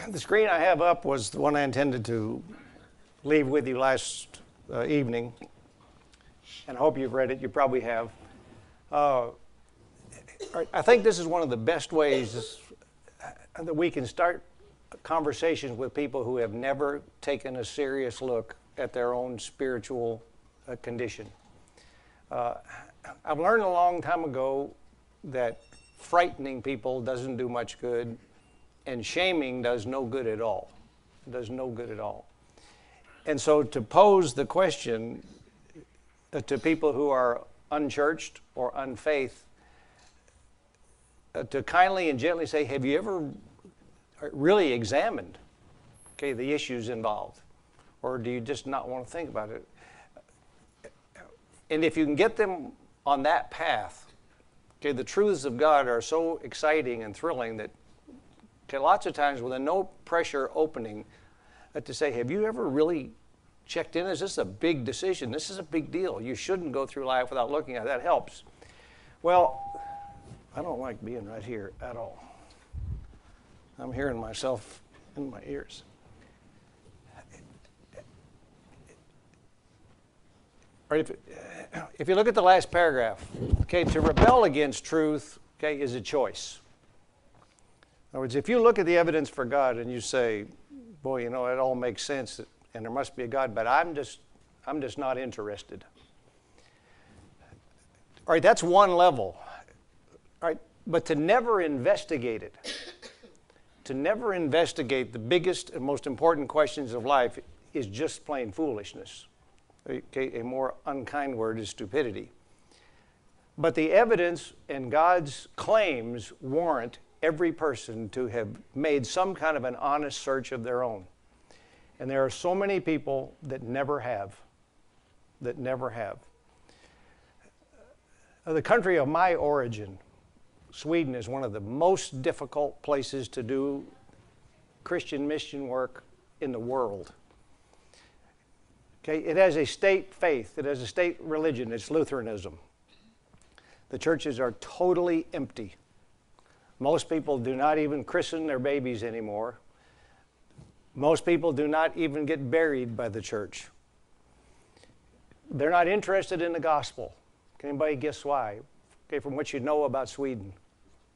The screen I have up was the one I intended to leave with you last evening, and I hope you've read it. You probably have. I think this is one of the best ways that we can start conversations with people who have never taken a serious look at their own spiritual condition. I've learned a long time ago that frightening people doesn't do much good, and shaming does no good at all. It does no good at all. And so to pose the question to people who are unchurched or unfaith, to kindly and gently say, have you ever really examined, the issues involved? Or do you just not want to think about it? And if you can get them on that path, the truths of God are so exciting and thrilling that lots of times with a no pressure opening to say, have you ever really checked in? Is this a big decision? This is a big deal. You shouldn't go through life without looking at it. That helps. Well, I don't like being right here at all. I'm hearing myself in my ears. All right, if you look at the last paragraph, to rebel against truth, is a choice. In other words, if you look at the evidence for God and you say, boy, it all makes sense and there must be a God, but I'm just not interested. All right, that's one level. All right, but to never investigate it, to never investigate the biggest and most important questions of life is just plain foolishness. A more unkind word is stupidity. But the evidence and God's claims warrant every person to have made some kind of an honest search of their own. And there are so many people that never have. The country of my origin, Sweden, is one of the most difficult places to do Christian mission work in the world. It has a state faith. It has a state religion. It's Lutheranism. The churches are totally empty. Most people do not even christen their babies anymore. Most people do not even get buried by the church. They're not interested in the gospel. Can anybody guess why? From what you know about Sweden.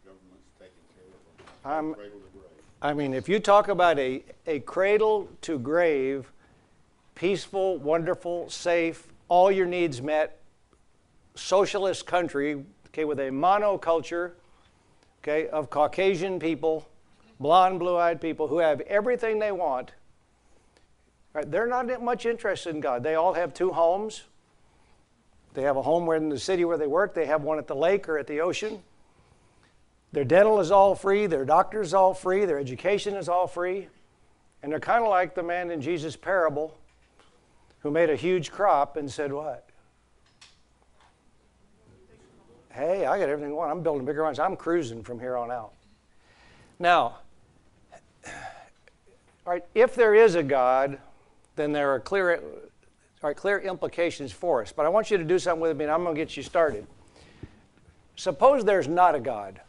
Government's taking care of them. Cradle to grave. I mean, if you talk about a cradle to grave, peaceful, wonderful, safe, all your needs met, socialist country, with a monoculture, of Caucasian people, blonde, blue-eyed people who have everything they want. Right? They're not much interested in God. They all have two homes. They have a home in the city where they work. They have one at the lake or at the ocean. Their dental is all free. Their doctor is all free. Their education is all free. And they're kind of like the man in Jesus' parable who made a huge crop and said what? Hey, I got everything I want. I'm building bigger ones. I'm cruising from here on out. Now, all right, if there is a God, then there are clear implications for us. But I want you to do something with me, and I'm going to get you started. Suppose there's not a God.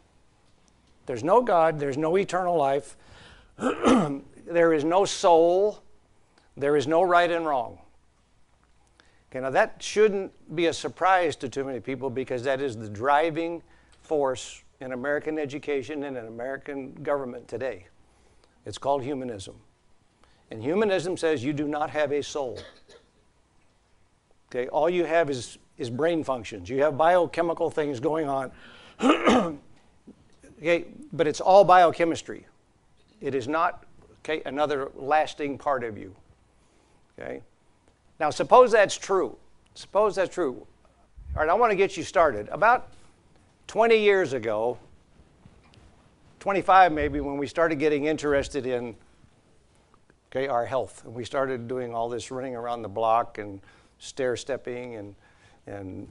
There's no God. There's no eternal life. There is no soul. There is no right and wrong. Now that shouldn't be a surprise to too many people because that is the driving force in American education and in American government today. It's called humanism. And humanism says you do not have a soul. All you have is brain functions. You have biochemical things going on. But it's all biochemistry. It is not another lasting part of you. Now, suppose that's true. Suppose that's true. All right, I want to get you started. About 20 years ago, 25 maybe, when we started getting interested in our health, and we started doing all this running around the block and stair-stepping and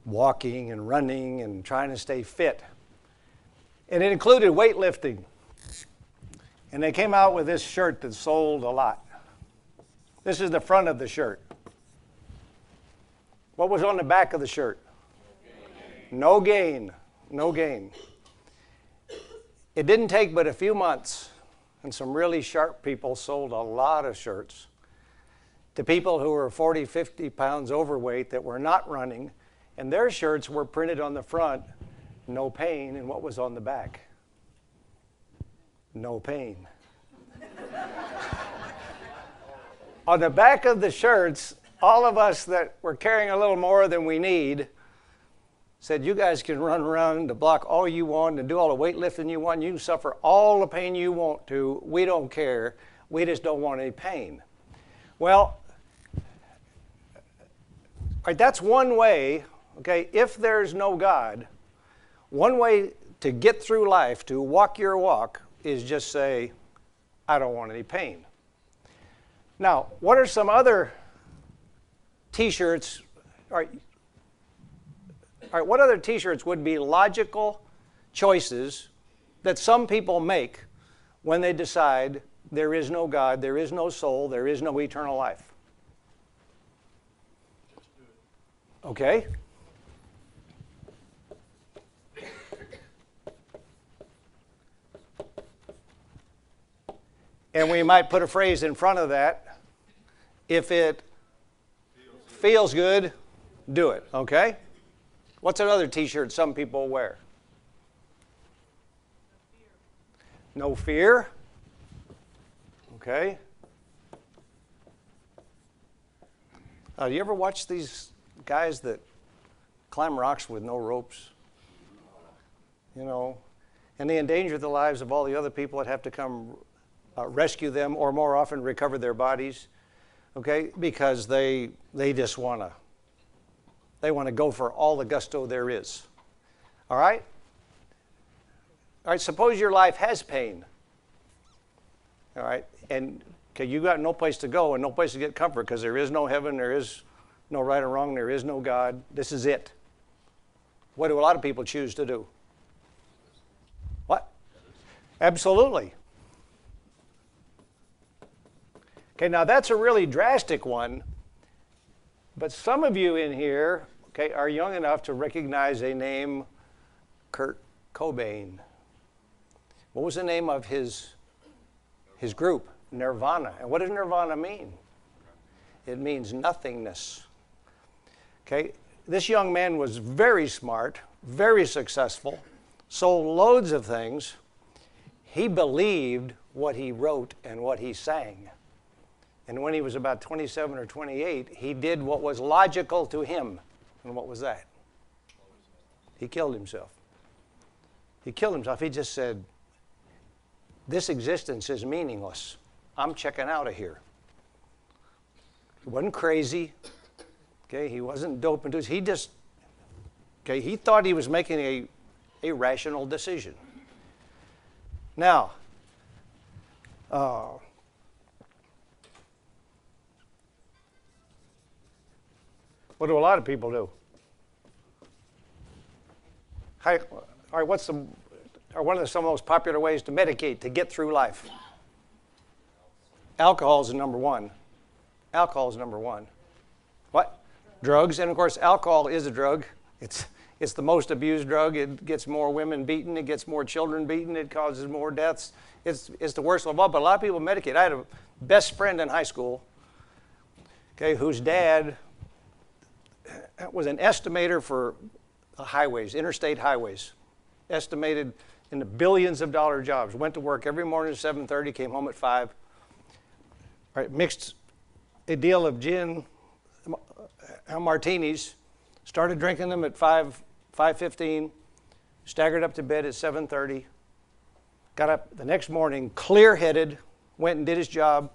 walking and running and trying to stay fit. And it included weightlifting. And they came out with this shirt that sold a lot. This is the front of the shirt. What was on the back of the shirt? No gain. No gain. It didn't take but a few months and some really sharp people sold a lot of shirts to people who were 40, 50 pounds overweight that were not running, and their shirts were printed on the front, no pain, and what was on the back? No pain. On the back of the shirts, all of us that were carrying a little more than we need said, you guys can run around the block all you want and do all the weightlifting you want. You can suffer all the pain you want to. We don't care. We just don't want any pain. Well, that's one way, okay, if there's no God, one way to get through life, to walk your walk, is just say, I don't want any pain. Now, what are some other t-shirts? All right, what other t-shirts would be logical choices that some people make when they decide there is no God, there is no soul, there is no eternal life? Okay. And we might put a phrase in front of that. If it feels good, do it, okay? What's another t-shirt some people wear? No fear. Okay. Do you ever watch these guys that climb rocks with no ropes? You know, and they endanger the lives of all the other people that have to come rescue them, or more often recover their bodies, okay? Because they just want to go for all the gusto there is. All right? All right, suppose your life has pain. All right? And okay, you got no place to go and no place to get comfort because there is no heaven, there is no right or wrong, there is no God. This is it. What do a lot of people choose to do? What? Absolutely. Okay, now that's a really drastic one, but some of you in here, okay, are young enough to recognize a name, Kurt Cobain. What was the name of his group? Nirvana. And what does Nirvana mean? It means nothingness. Okay, this young man was very smart, very successful, sold loads of things. He believed what he wrote and what he sang. And when he was about 27 or 28, he did what was logical to him. And what was that? He killed himself. He killed himself. He just said, this existence is meaningless. I'm checking out of here. He wasn't crazy. Okay, he wasn't dope induced. He just, okay, he thought he was making a rational decision. Now, what do a lot of people do? All right, what's some of the most popular ways to medicate, to get through life? Alcohol is number one. Alcohol is number one. What? Drugs, and of course, alcohol is a drug. It's the most abused drug. It gets more women beaten. It gets more children beaten. It causes more deaths. It's the worst of all, but a lot of people medicate. I had a best friend in high school, okay, whose dad was an estimator for highways, interstate highways, estimated in the billions of dollar jobs. Went to work every morning at 7:30, came home at 5. Right, mixed a deal of gin, martinis, started drinking them at 5:15, staggered up to bed at 7:30, got up the next morning clear-headed, went and did his job,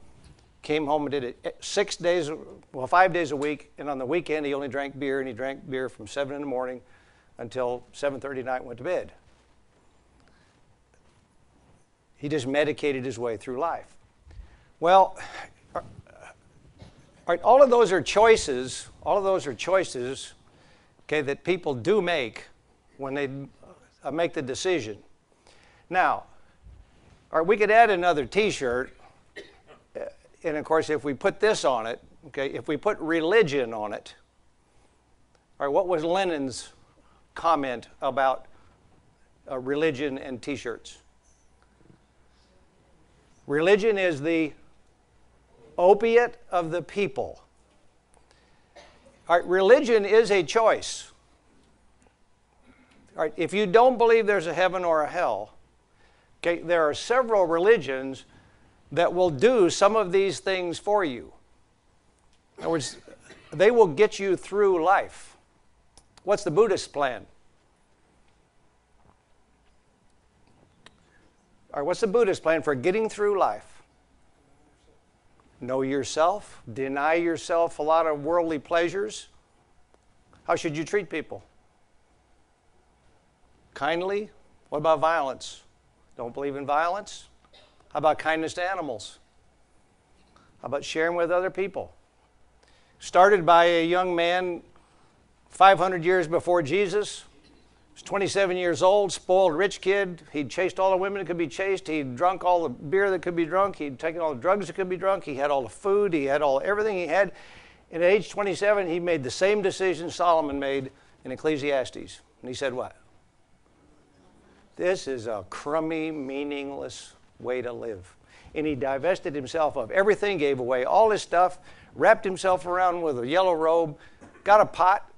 came home and did it 5 days a week, and on the weekend he only drank beer, and he drank beer from 7 in the morning until 7:30 at night and went to bed. He just medicated his way through life. Well, all of those are choices. All of those are choices, okay, that people do make when they make the decision. Now, we could add another T-shirt, and of course, if we put this on it, okay, if we put religion on it, all right, what was Lenin's comment about religion and T-shirts? Religion is the opiate of the people. All right, religion is a choice. All right, if you don't believe there's a heaven or a hell, okay, there are several religions that will do some of these things for you. In other words, they will get you through life. What's the Buddhist plan? All right, what's the Buddhist plan for getting through life? Know yourself, deny yourself a lot of worldly pleasures. How should you treat people? Kindly? What about violence? Don't believe in violence? How about kindness to animals? How about sharing with other people? Started by a young man 500 years before Jesus. He was 27 years old, spoiled rich kid. He'd chased all the women that could be chased. He'd drunk all the beer that could be drunk. He'd taken all the drugs that could be drunk. He had all the food. He had everything he had. And at age 27, he made the same decision Solomon made in Ecclesiastes. And he said what? This is a crummy, meaningless way to live. And he divested himself of everything, gave away all his stuff, wrapped himself around with a yellow robe, got a pot,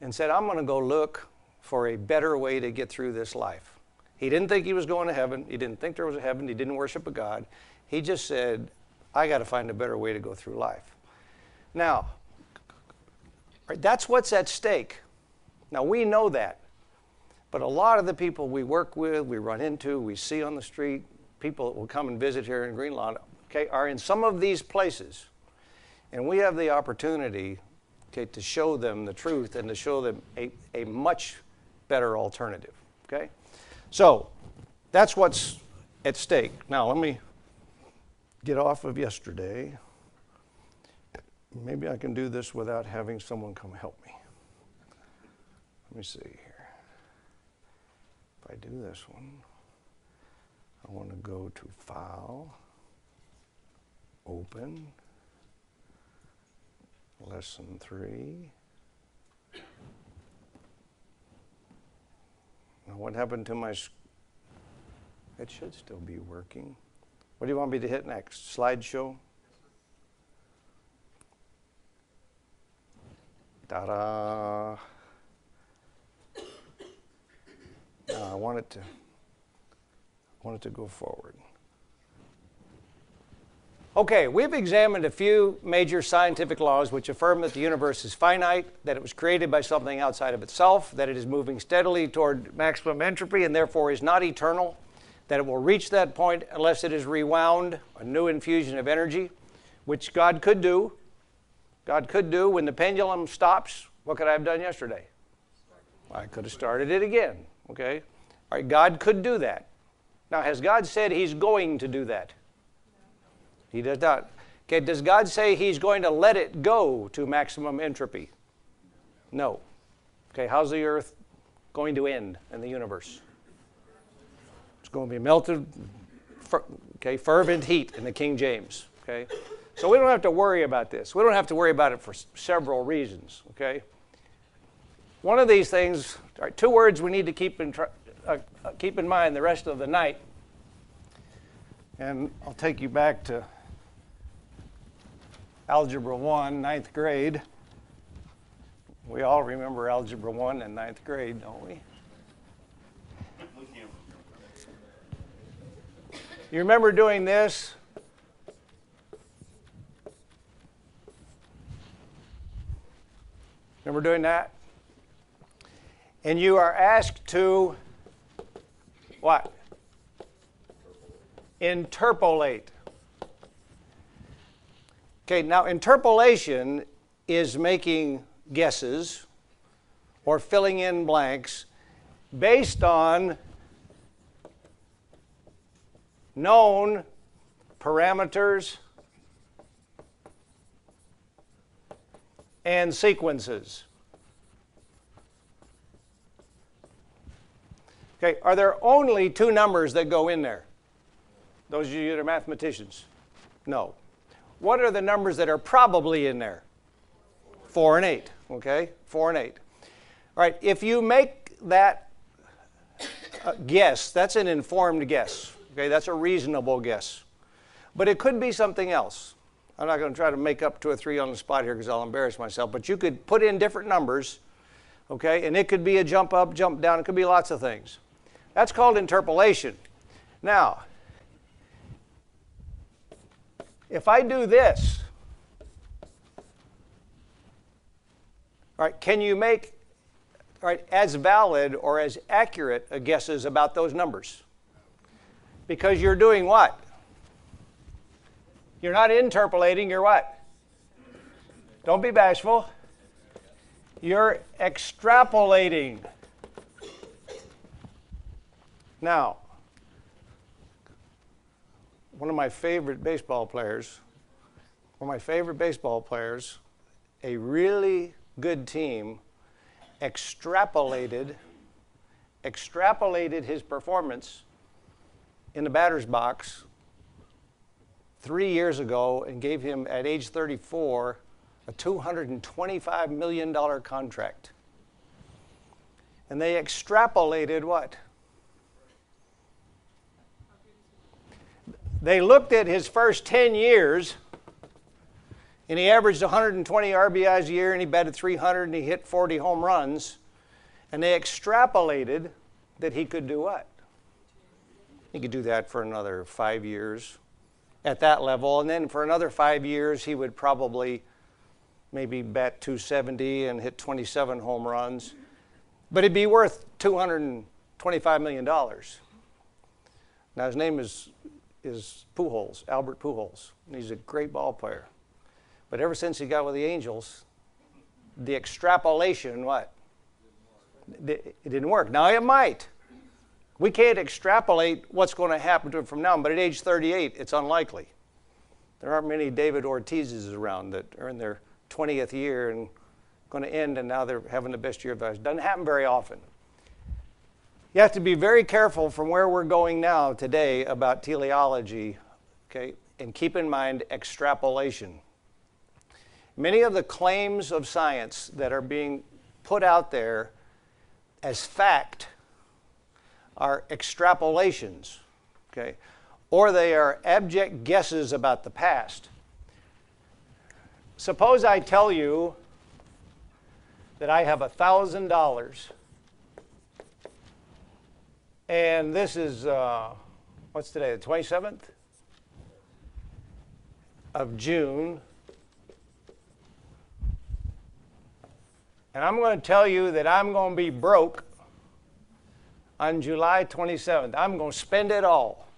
and said, I'm going to go look for a better way to get through this life. He didn't think he was going to heaven. He didn't think there was a heaven. He didn't worship a God. He just said, I got to find a better way to go through life. Now, right, that's what's at stake. Now, we know that. But a lot of the people we work with, we run into, we see on the street, people that will come and visit here in Greenlawn, okay, are in some of these places. And we have the opportunity, okay, to show them the truth and to show them a much better alternative, okay? So that's what's at stake. Now let me get off of yesterday. Maybe I can do this without having someone come help me. Let me see here. If I do this one, I want to go to File, Open, Lesson 3. Now what happened to my, it should still be working. What do you want me to hit next? Slideshow? Ta-da! I want it to go forward. Okay, we've examined a few major scientific laws which affirm that the universe is finite, that it was created by something outside of itself, that it is moving steadily toward maximum entropy and therefore is not eternal, that it will reach that point unless it is rewound, a new infusion of energy, which God could do. God could do when the pendulum stops. What could I have done yesterday? I could have started it again, okay? All right, God could do that. Now, has God said he's going to do that? He does not. Okay, does God say he's going to let it go to maximum entropy? No. Okay, how's the earth going to end in the universe? It's going to be melted, okay, fervent heat in the King James, okay? So we don't have to worry about this. We don't have to worry about it for several reasons, okay? One of these things, all right, two words we need to keep in mind the rest of the night. And I'll take you back to Algebra 1, 9th grade. We all remember Algebra 1 in 9th grade, don't we? You remember doing this? Remember doing that? And you are asked to what? Interpolate. Okay, now interpolation is making guesses or filling in blanks based on known parameters and sequences. Okay, are there only two numbers that go in there? Those of you that are mathematicians? No. What are the numbers that are probably in there? 4 and 8, okay? 4 and 8. All right, if you make that guess, that's an informed guess, okay? That's a reasonable guess. But it could be something else. I'm not going to try to make up 2 or 3 on the spot here because I'll embarrass myself. But you could put in different numbers, okay? And it could be a jump up, jump down. It could be lots of things. That's called interpolation. Now, if I do this, all right, can you make as valid or as accurate guesses about those numbers? Because you're doing what? You're not interpolating, you're what? Don't be bashful. You're extrapolating. Now, one of my favorite baseball players, a really good team, extrapolated his performance in the batter's box 3 years ago and gave him, at age 34, a $225 million contract. And they extrapolated what? They looked at his first 10 years, and he averaged 120 RBIs a year, and he batted 300, and he hit 40 home runs. And they extrapolated that he could do what? He could do that for another 5 years at that level. And then for another 5 years, he would probably maybe bat 270 and hit 27 home runs. But it'd be worth $225 million. Now, his name is Pujols, Albert Pujols. And he's a great ball player. But ever since he got with the Angels, the extrapolation, what? It didn't work. Now it might. We can't extrapolate what's going to happen to him from now on, but at age 38, it's unlikely. There aren't many David Ortizes around that are in their 20th year and going to end, and now they're having the best year of their lives. Doesn't happen very often. You have to be very careful from where we're going now today about teleology, okay? And keep in mind extrapolation. Many of the claims of science that are being put out there as fact are extrapolations, okay? Or they are abject guesses about the past. Suppose I tell you that I have $1,000, and this is, what's today, the 27th of June, and I'm going to tell you that I'm going to be broke on July 27th. I'm going to spend it all.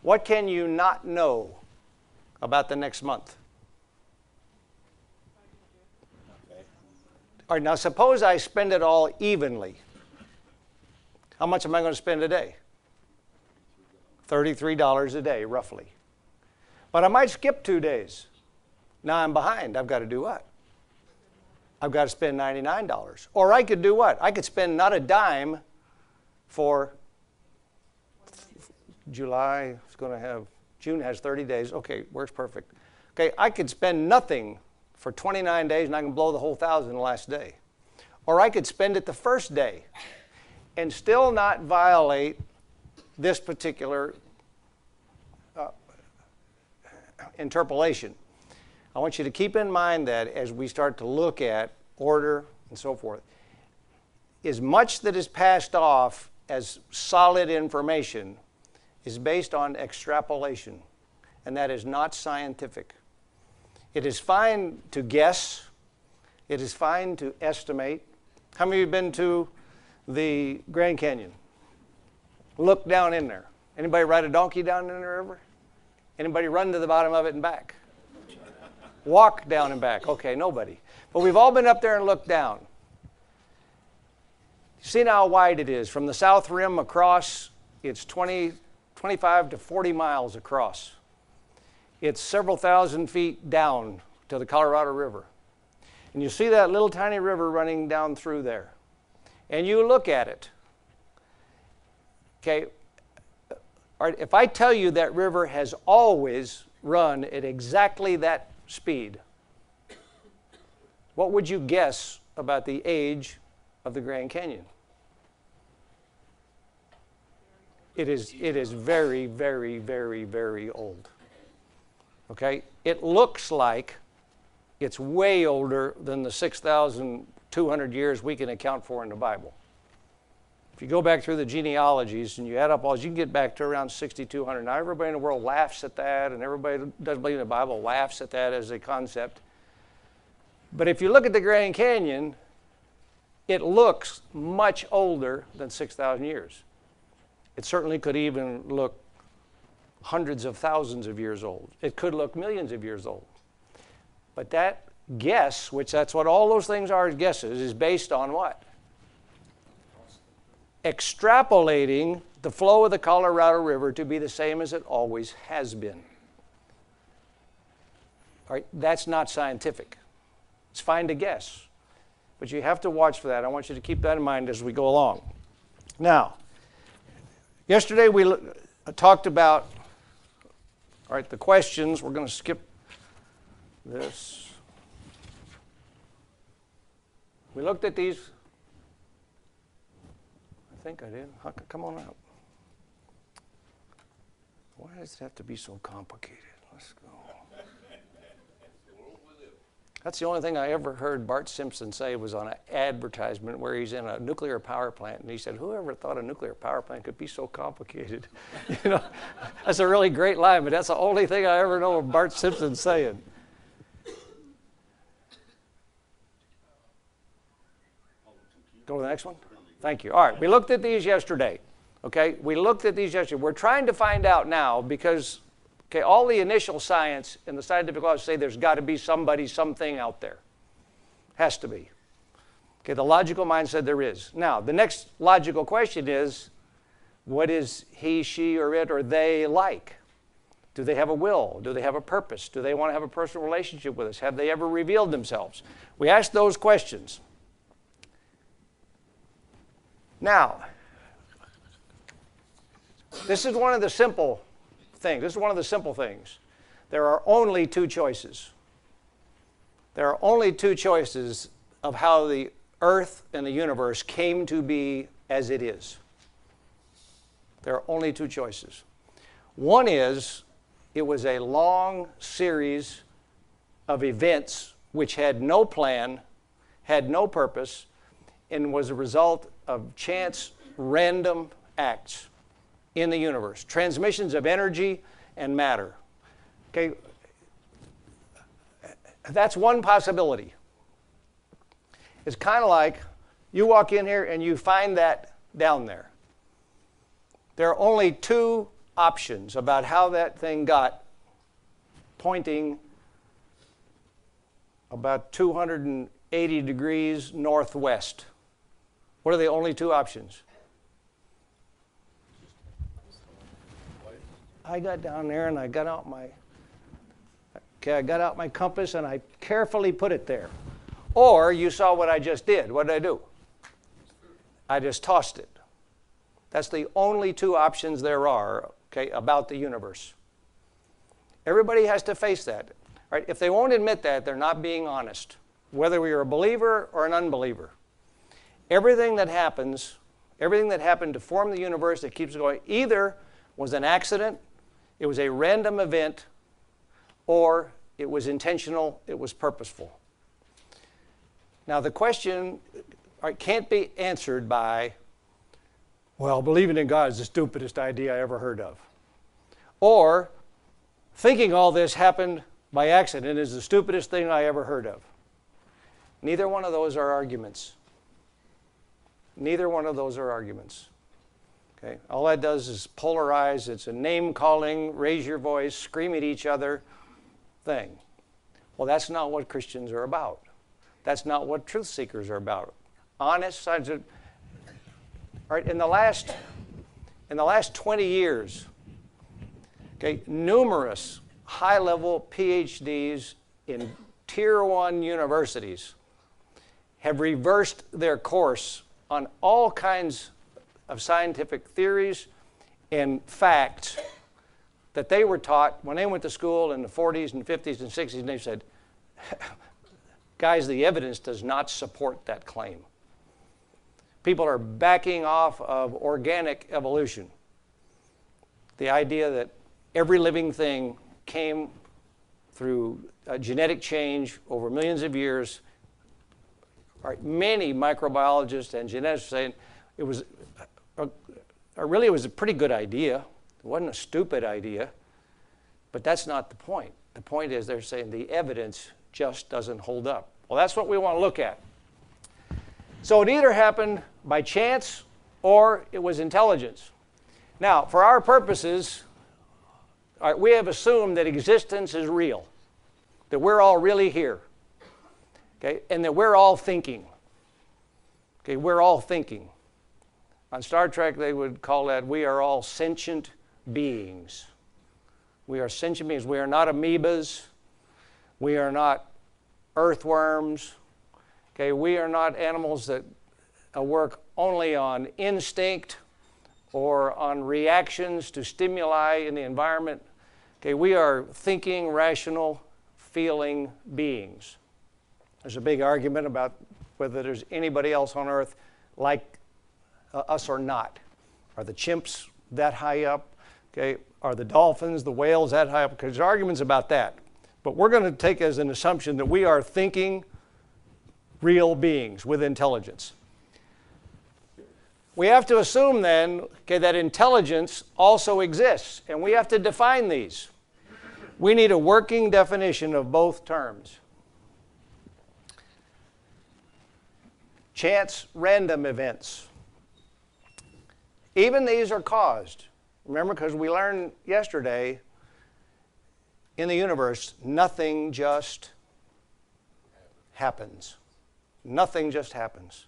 What can you not know about the next month? All right, now suppose I spend it all evenly. How much am I going to spend a day? $33 a day, roughly. But I might skip 2 days. Now I'm behind. I've got to do what? I've got to spend $99. Or I could do what? I could spend not a dime for July. It's going to have, June has 30 days. Okay, works perfect. Okay, I could spend nothing for 29 days and I can blow the whole 1,000 the last day. Or I could spend it the first day and still not violate this particular interpolation. I want you to keep in mind that as we start to look at order and so forth, as much that is passed off as solid information is based on extrapolation, and that is not scientific. It is fine to guess. It is fine to estimate. How many of you have been to the Grand Canyon? Look down in there. Anybody ride a donkey down in there ever? Anybody run to the bottom of it and back? Walk down and back. Okay, nobody. But we've all been up there and looked down. You see how wide it is. From the south rim across, it's 25 to 40 miles across. It's several thousand feet down to the Colorado River. And you see that little tiny river running down through there. And you look at it. Okay, all right, if I tell you that river has always run at exactly that speed, what would you guess about the age of the Grand Canyon? It is very, very, very, very old. Okay? It looks like it's way older than the 6,200 years we can account for in the Bible. If you go back through the genealogies and you add up all, you can get back to around 6,200. Now, everybody in the world laughs at that, and everybody who doesn't believe in the Bible laughs at that as a concept. But if you look at the Grand Canyon, it looks much older than 6,000 years. It certainly could even look hundreds of thousands of years old. It could look millions of years old. But that guess, which that's what all those things are, guesses, is based on what? Extrapolating the flow of the Colorado River to be the same as it always has been. All right, that's not scientific. It's fine to guess. But you have to watch for that. I want you to keep that in mind as we go along. Now, yesterday we talked about, all right, the questions. We're going to skip this. We looked at these. I think I did. Come on out. Why does it have to be so complicated? Let's go. That's the only thing I ever heard Bart Simpson say was on an advertisement where he's in a nuclear power plant, and he said, "Whoever thought a nuclear power plant could be so complicated?" You know, that's a really great line, but that's the only thing I ever know of Bart Simpson saying. Go to the next one. Thank you. All right, we looked at these yesterday. Okay, we looked at these yesterday. We're trying to find out now because, okay, all the initial science and the scientific laws say there's got to be somebody, something out there. Has to be. Okay, the logical mind said there is. Now, the next logical question is, what is he, she, or it, or they like? Do they have a will? Do they have a purpose? Do they want to have a personal relationship with us? Have they ever revealed themselves? We asked those questions. Now, this is one of the simple things. This is one of the simple things. There are only two choices. There are only two choices of how the earth and the universe came to be as it is. There are only two choices. One is it was a long series of events which had no plan, had no purpose, and was a result of chance, random acts in the universe. Transmissions of energy and matter. Okay, that's one possibility. It's kind of like you walk in here and you find that down there. There are only two options about how that thing got pointing about 280 degrees northwest. What are the only two options? I got down there and I got out my compass and I carefully put it there. Or you saw what I just did. What did I do? I just tossed it. That's the only two options there are, okay, about the universe. Everybody has to face that. Right? If they won't admit that, they're not being honest, whether you're a believer or an unbeliever. Everything that happened to form the universe that keeps going either was an accident, it was a random event, or it was intentional, it was purposeful. Now the question can't be answered by, well, believing in God is the stupidest idea I ever heard of. Or thinking all this happened by accident is the stupidest thing I ever heard of. Neither one of those are arguments. Neither one of those are arguments. Okay? All that does is polarize. It's a name-calling, raise your voice, scream at each other thing. Well, that's not what Christians are about. That's not what truth seekers are about. Honest, right? In the last 20 years, okay, numerous high-level PhDs in Tier 1 universities have reversed their course on all kinds of scientific theories and facts that they were taught when they went to school in the 40s and 50s and 60s, and they said, guys, the evidence does not support that claim. People are backing off of organic evolution. the idea that every living thing came through genetic change over millions of years. All right, many microbiologists and geneticists saying it was really it was a pretty good idea. It wasn't a stupid idea, but that's not the point. The point is they're saying the evidence just doesn't hold up. Well, that's what we want to look at. So it either happened by chance or it was intelligence. Now, for our purposes, we have assumed that existence is real, that we're all really here, okay, and that we're all thinking. Okay, we're all thinking. On Star Trek, they would call that we are all sentient beings. We are sentient beings. We are not amoebas. We are not earthworms. Okay, we are not animals that work only on instinct or on reactions to stimuli in the environment. Okay, we are thinking, rational, feeling beings. There's a big argument about whether there's anybody else on Earth like us or not. Are the chimps that high up? Okay, are the dolphins, the whales that high up? Because there's arguments about that. But we're going to take as an assumption that we are thinking, real beings with intelligence. We have to assume then, okay, that intelligence also exists, and we have to define these. We need a working definition of both terms. Chance, random events. Even these are caused. Remember, because we learned yesterday, in the universe, nothing just happens. Nothing just happens.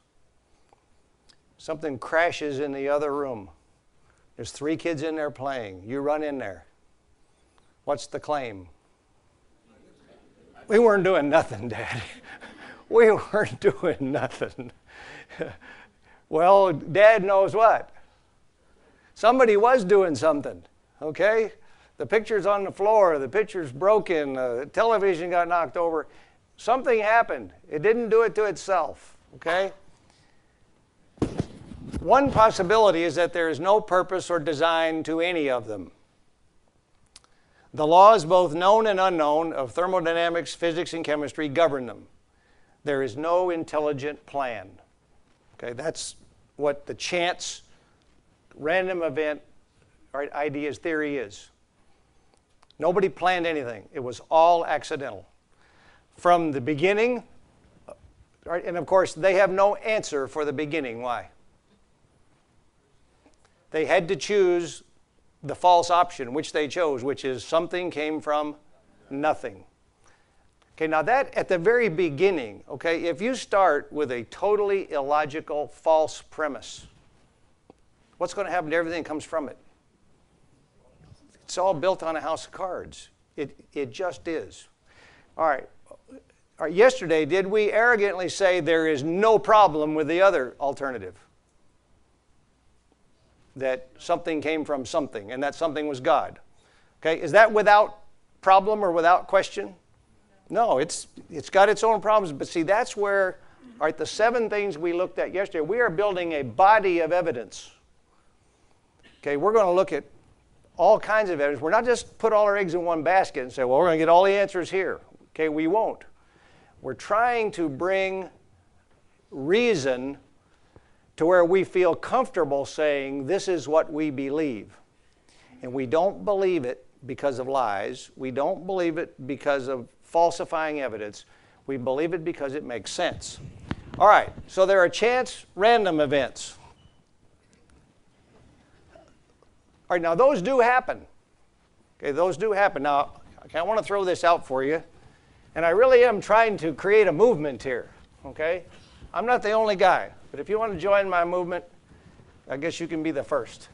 Something crashes in the other room. There's 3 kids in there playing. You run in there. What's the claim? We weren't doing nothing, Daddy. We weren't doing nothing. Well, Dad knows what. Somebody was doing something, okay? The picture's on the floor, the picture's broken, the television got knocked over. Something happened. It didn't do it to itself, okay? One possibility is that there is no purpose or design to any of them. The laws, both known and unknown, of thermodynamics, physics, and chemistry govern them. There is no intelligent plan. Okay, that's what the chance, random event, right, ideas, theory is. Nobody planned anything. It was all accidental. From the beginning, right, and of course, they have no answer for the beginning. Why? They had to choose the false option, which they chose, which is something came from nothing. Okay, now that at the very beginning, okay, if you start with a totally illogical, false premise, what's going to happen to everything that comes from it? It's all built on a house of cards. It just is. All right. Yesterday, did we arrogantly say there is no problem with the other alternative? That something came from something, and that something was God. Okay, is that without problem or without question? No, it's got its own problems. But see, that's where, all right, the 7 things we looked at yesterday, we are building a body of evidence. Okay, we're going to look at all kinds of evidence. We're not just put all our eggs in one basket and say, well, we're going to get all the answers here. Okay, we won't. We're trying to bring reason to where we feel comfortable saying this is what we believe. And we don't believe it because of lies. We don't believe it because of falsifying evidence. We believe it because it makes sense. All right, so there are chance, random events. All right, now those do happen. Okay, those do happen. Now, I want to throw this out for you, and I really am trying to create a movement here, okay? I'm not the only guy, but if you want to join my movement, I guess you can be the first.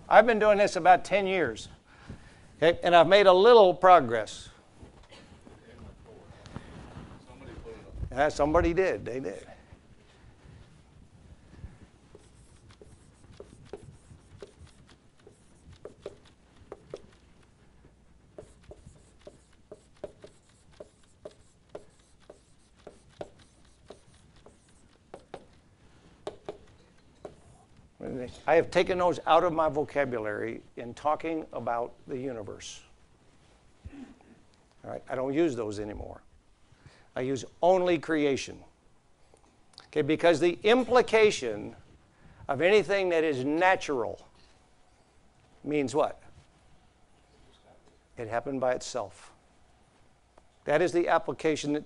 I've been doing this about 10 years, okay, and I've made a little progress. Somebody did, they did. I have taken those out of my vocabulary in talking about the universe. All right? I don't use those anymore. I use only creation. Okay, because the implication of anything that is natural means what? It happened by itself. That is the application. All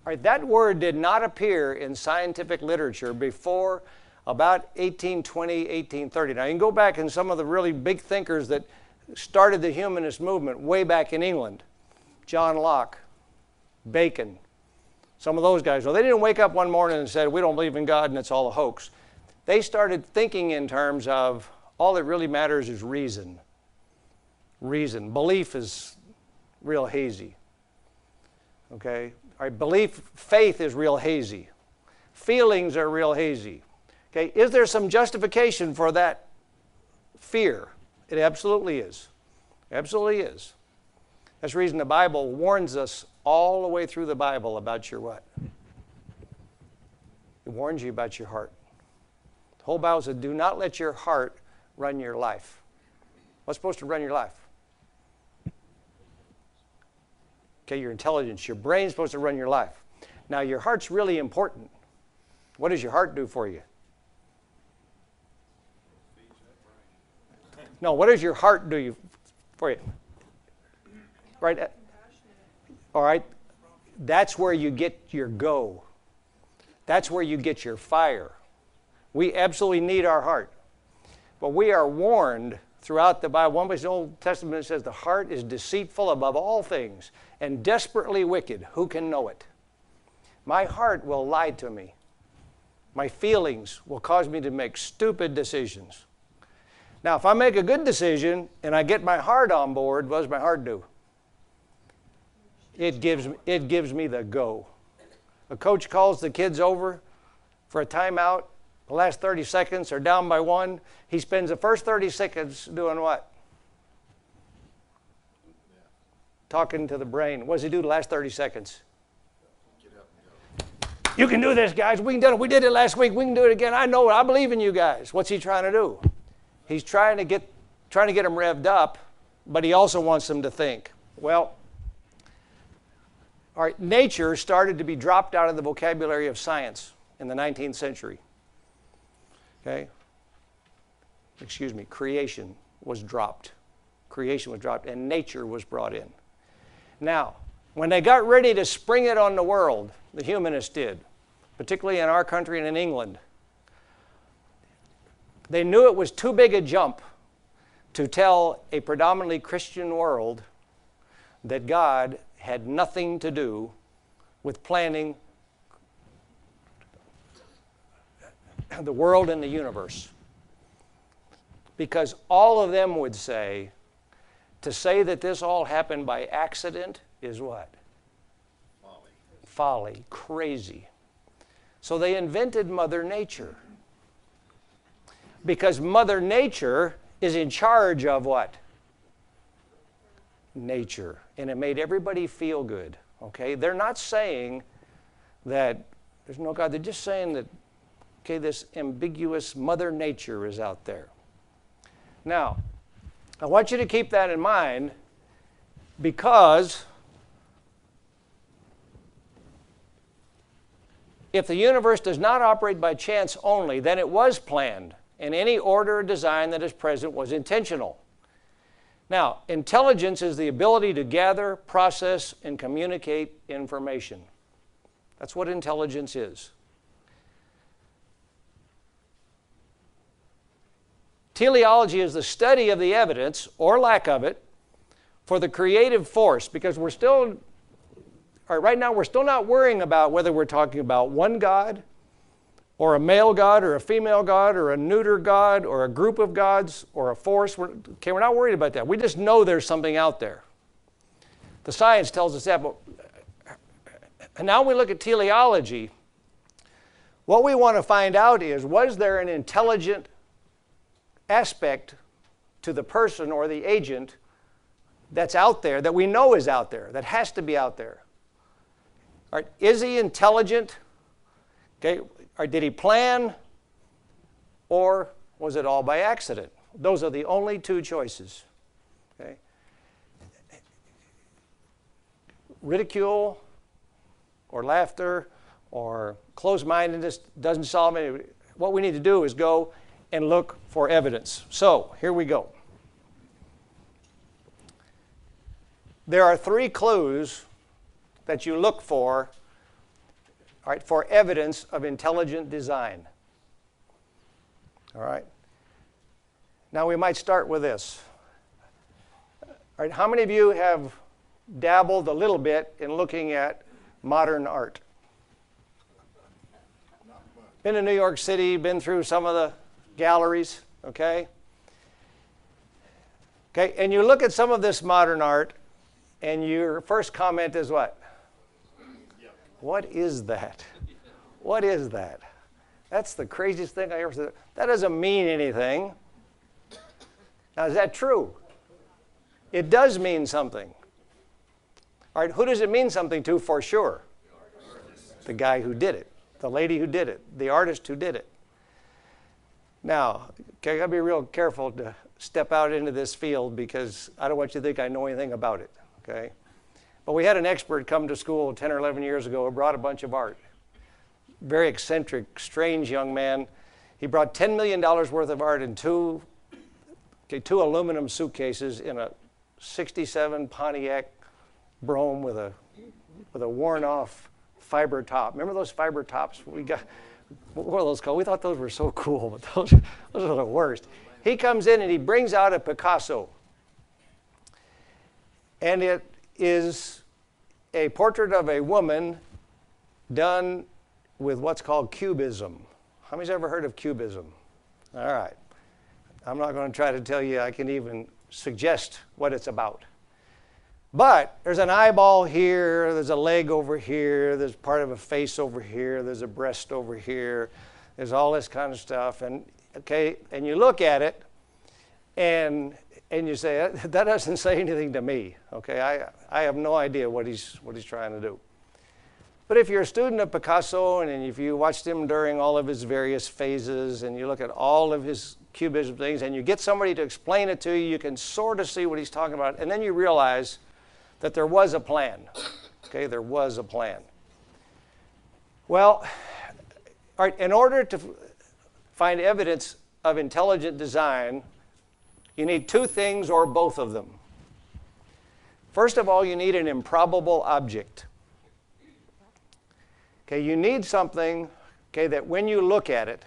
right, that word did not appear in scientific literature before about 1820, 1830. Now, you can go back in some of the really big thinkers that started the humanist movement way back in England. John Locke, Bacon, some of those guys. Well, they didn't wake up one morning and said, we don't believe in God and it's all a hoax. They started thinking in terms of all that really matters is reason. Reason. Belief is real hazy. Okay? All right, belief, faith is real hazy. Feelings are real hazy. Okay, is there some justification for that fear? It absolutely is. Absolutely is. That's the reason the Bible warns us all the way through the Bible about your what? It warns you about your heart. The whole Bible says, do not let your heart run your life. What's supposed to run your life? Okay, your intelligence, your brain's supposed to run your life. Now, your heart's really important. What does your heart do for you? No, what does your heart do for you? Right? All right. That's where you get your go. That's where you get your fire. We absolutely need our heart. But we are warned throughout the Bible. One place in the Old Testament says the heart is deceitful above all things and desperately wicked. Who can know it? My heart will lie to me. My feelings will cause me to make stupid decisions. Now, if I make a good decision and I get my heart on board, what does my heart do? It gives me the go. A coach calls the kids over for a timeout. The last 30 seconds, they're down by 1. He spends the first 30 seconds doing what? Talking to the brain. What does he do the last 30 seconds? Get up and go. You can do this, guys. We can do it. We did it last week. We can do it again. I know it. I believe in you guys. What's he trying to do? He's trying to get them revved up, but he also wants them to think. Well, all right, nature started to be dropped out of the vocabulary of science in the 19th century. Okay? Excuse me, creation was dropped. Creation was dropped, and nature was brought in. Now, when they got ready to spring it on the world, the humanists did, particularly in our country and in England, they knew it was too big a jump to tell a predominantly Christian world that God had nothing to do with planning the world and the universe. Because all of them would say, to say that this all happened by accident is what? Folly. Folly, crazy. So they invented Mother Nature. Because Mother Nature is in charge of what? Nature. And it made everybody feel good. Okay? They're not saying that there's no God. They're just saying that, okay, this ambiguous Mother Nature is out there. Now, I want you to keep that in mind because if the universe does not operate by chance only, then it was planned, and any order or design that is present was intentional. Now, intelligence is the ability to gather, process, and communicate information. That's what intelligence is. Teleology is the study of the evidence, or lack of it, for the creative force, because we're still, right now we're still not worrying about whether we're talking about one God, or a male God, or a female God, or a neuter God, or a group of gods, or a force. We're not worried about that. We just know there's something out there. The science tells us that, but now we look at teleology. What we want to find out is, was there an intelligent aspect to the person or the agent that's out there, that we know is out there, that has to be out there? All right, is he intelligent? Okay, or did he plan? or was it all by accident? Those are the only two choices. Okay? Ridicule or laughter or closed-mindedness doesn't solve anything. What we need to do is go and look for evidence. So here we go. There are three clues that you look for, all right, for evidence of intelligent design. All right. Now we might start with this. All right, how many of you have dabbled a little bit in looking at modern art? Been to New York City, been through some of the galleries, okay? Okay, and you look at some of this modern art, and your first comment is what? What is that? What is that? That's the craziest thing I ever said. That doesn't mean anything. Now, is that true? It does mean something. All right, who does it mean something to for sure? The guy who did it, the lady who did it, the artist who did it. Now, okay, I gotta be real careful to step out into this field because I don't want you to think I know anything about it, okay? But we had an expert come to school 10 or 11 years ago who brought a bunch of art. Very eccentric, strange young man. He brought $10 million worth of art in two aluminum suitcases in a 67 Pontiac Brougham with a worn-off fiber top. Remember those fiber tops we got? What were those called? We thought those were so cool, but those are the worst. He comes in and he brings out a Picasso. And it is a portrait of a woman done with what's called cubism. How many's ever heard of cubism? All right. I'm not going to try to tell you I can even suggest what it's about. But there's an eyeball here, there's a leg over here, there's part of a face over here, there's a breast over here, there's all this kind of stuff. And okay, and you look at it and you say, that doesn't say anything to me. Okay, I have no idea what he's trying to do. But if you're a student of Picasso and if you watched him during all of his various phases and you look at all of his cubism things and you get somebody to explain it to you, you can sort of see what he's talking about. And then you realize that there was a plan. Okay, there was a plan. Well, all right, in order to find evidence of intelligent design, you need two things or both of them. First of all, you need an improbable object. Okay, you need something, okay, that when you look at it,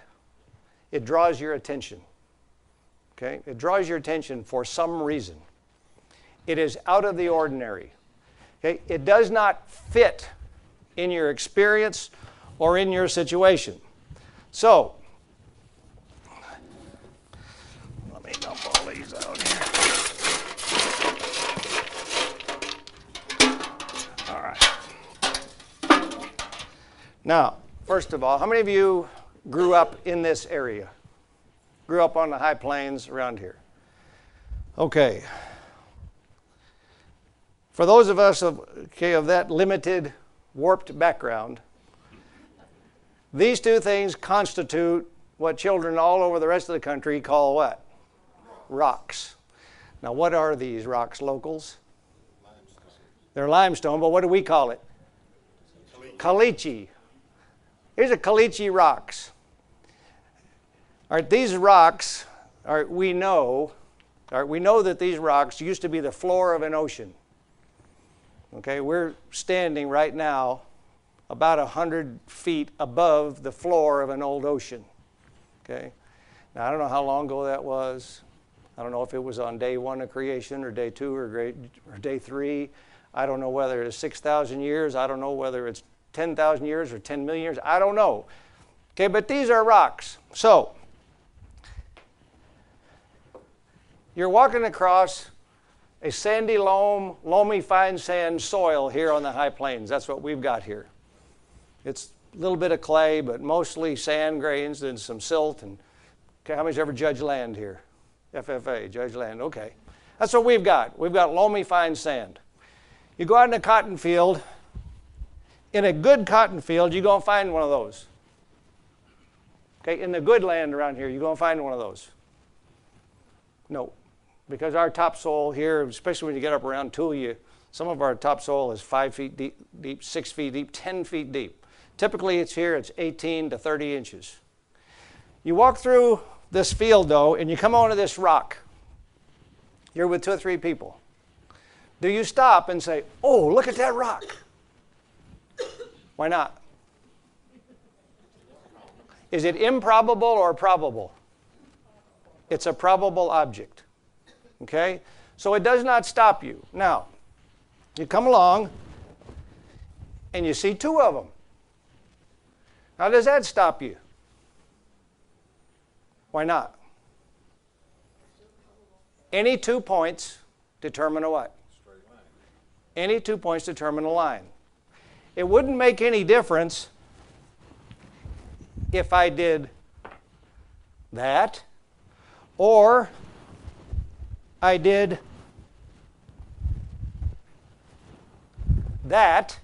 it draws your attention. Okay, it draws your attention for some reason. It is out of the ordinary. Okay, it does not fit in your experience or in your situation. So, let me dump all these out here. All right. Now, first of all, how many of you grew up in this area? Grew up on the high plains around here? Okay. For those of us of that limited, warped background, these two things constitute what children all over the rest of the country call what? Rocks. Now, what are these rocks, locals? They're limestone, but what do we call it? Caliche. Here's a caliche rocks. All right, these rocks, all right, we know that these rocks used to be the floor of an ocean. Okay, we're standing right now about 100 feet above the floor of an old ocean. Okay, now I don't know how long ago that was. I don't know if it was on day 1 of creation or day 2 or day 3. I don't know whether it's 6,000 years. I don't know whether it's 10,000 years or 10 million years. I don't know. Okay, but these are rocks. So, you're walking across a sandy loam, loamy fine sand soil here on the high plains. That's what we've got here. It's a little bit of clay, but mostly sand grains and some silt. And okay, how many's ever judged land here? FFA, judge land, okay. That's what we've got. We've got loamy fine sand. You go out in a cotton field. In a good cotton field, you're going to find one of those. Okay, in the good land around here, you going to find one of those? No, because our topsoil here, especially when you get up around Tulia, some of our topsoil is 5 feet deep, 6 feet deep, 10 feet deep. Typically, it's here, it's 18 to 30 inches. You walk through this field, though, and you come onto this rock. You're with 2 or 3 people. Do you stop and say, oh, look at that rock? Why not? Is it improbable or probable? It's a probable object. Okay? So it does not stop you. Now, you come along and you see 2 of them. How does that stop you? Why not? Any 2 points determine a what? Any 2 points determine a line. It wouldn't make any difference if I did that or I did that.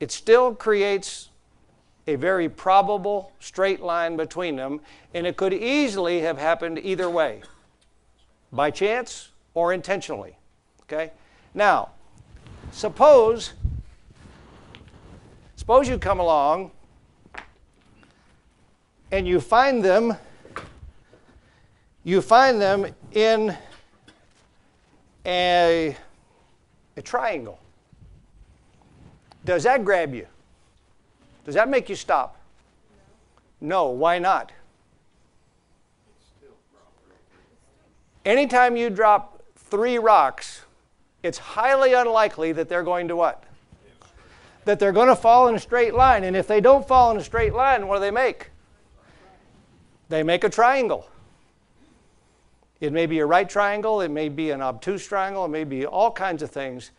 It still creates a very probable straight line between them, and it could easily have happened either way, by chance or intentionally. Okay? Now, suppose you come along and you find them in a triangle. Does that grab you? Does that make you stop? No. Why not? Anytime you drop 3 rocks, it's highly unlikely that they're going to what? That they're going to fall in a straight line. And if they don't fall in a straight line, what do they make? They make a triangle. It may be a right triangle, it may be an obtuse triangle, it may be all kinds of things.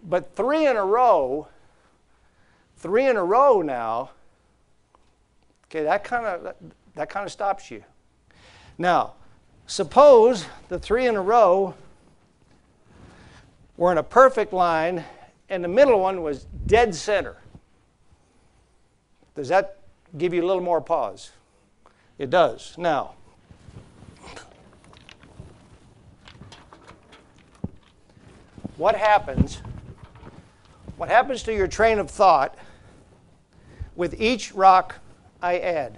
But 3 in a row now, okay, that kind of stops you. Now, suppose the 3 in a row were in a perfect line and the middle one was dead center. Does that give you a little more pause? It does. Now, what happens to your train of thought with each rock I add?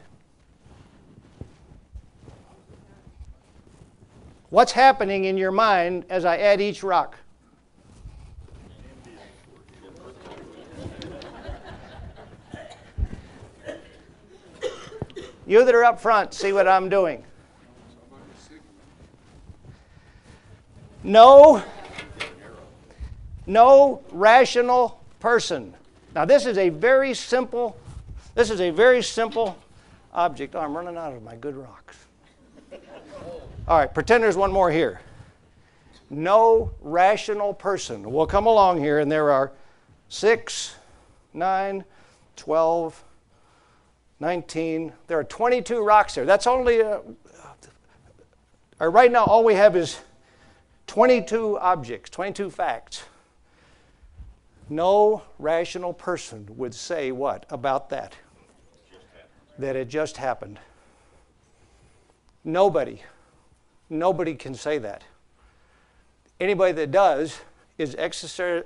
What's happening in your mind as I add each rock? You that are up front, see what I'm doing. No rational person. Now this is a very simple object. Oh, I'm running out of my good rocks. All right, pretend there's one more here. No rational person will come along here, and there are 6, 9, 12, 19. There are 22 rocks there. That's only, right now all we have is 22 objects, 22 facts. No rational person would say what about that? That it just happened. Nobody can say that. Anybody that does is exercising,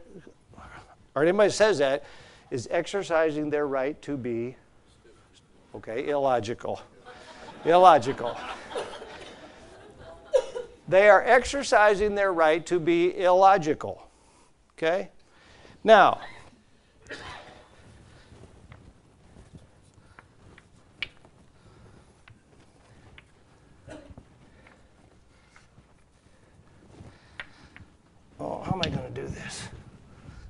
or anybody that says that is exercising their right to be, okay, illogical. Illogical. They are exercising their right to be illogical. Okay? Now, how am I going to do this?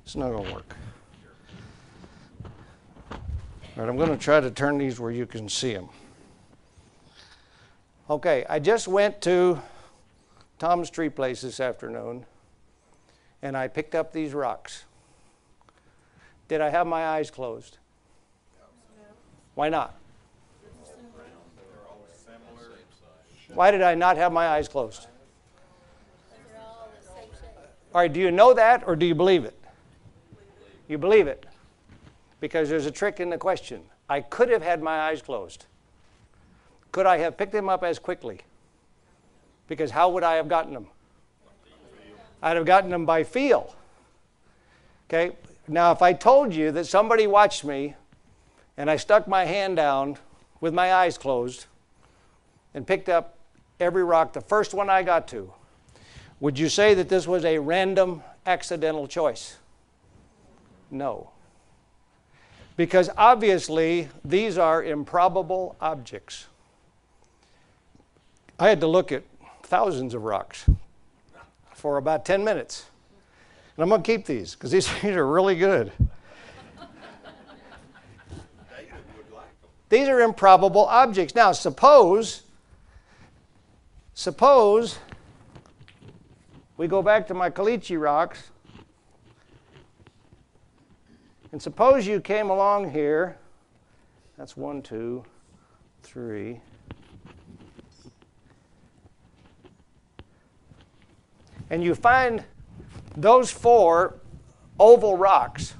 It's not going to work. All right, I'm going to try to turn these where you can see them. Okay, I just went to Tom's Tree Place this afternoon, and I picked up these rocks. Did I have my eyes closed? No. Why not? Why did I not have my eyes closed? All right, do you know that or do you believe it? You believe it because there's a trick in the question. I could have had my eyes closed. Could I have picked them up as quickly? Because how would I have gotten them? I'd have gotten them by feel. Okay? Now, if I told you that somebody watched me and I stuck my hand down with my eyes closed and picked up every rock, the first one I got to, would you say that this was a random, accidental choice? No. Because obviously, these are improbable objects. I had to look at thousands of rocks for about 10 minutes. And I'm going to keep these because these are really good. These are improbable objects. Now, suppose we go back to my caliche rocks, and suppose you came along here. That's 1, 2, 3. And you find those 4 oval rocks.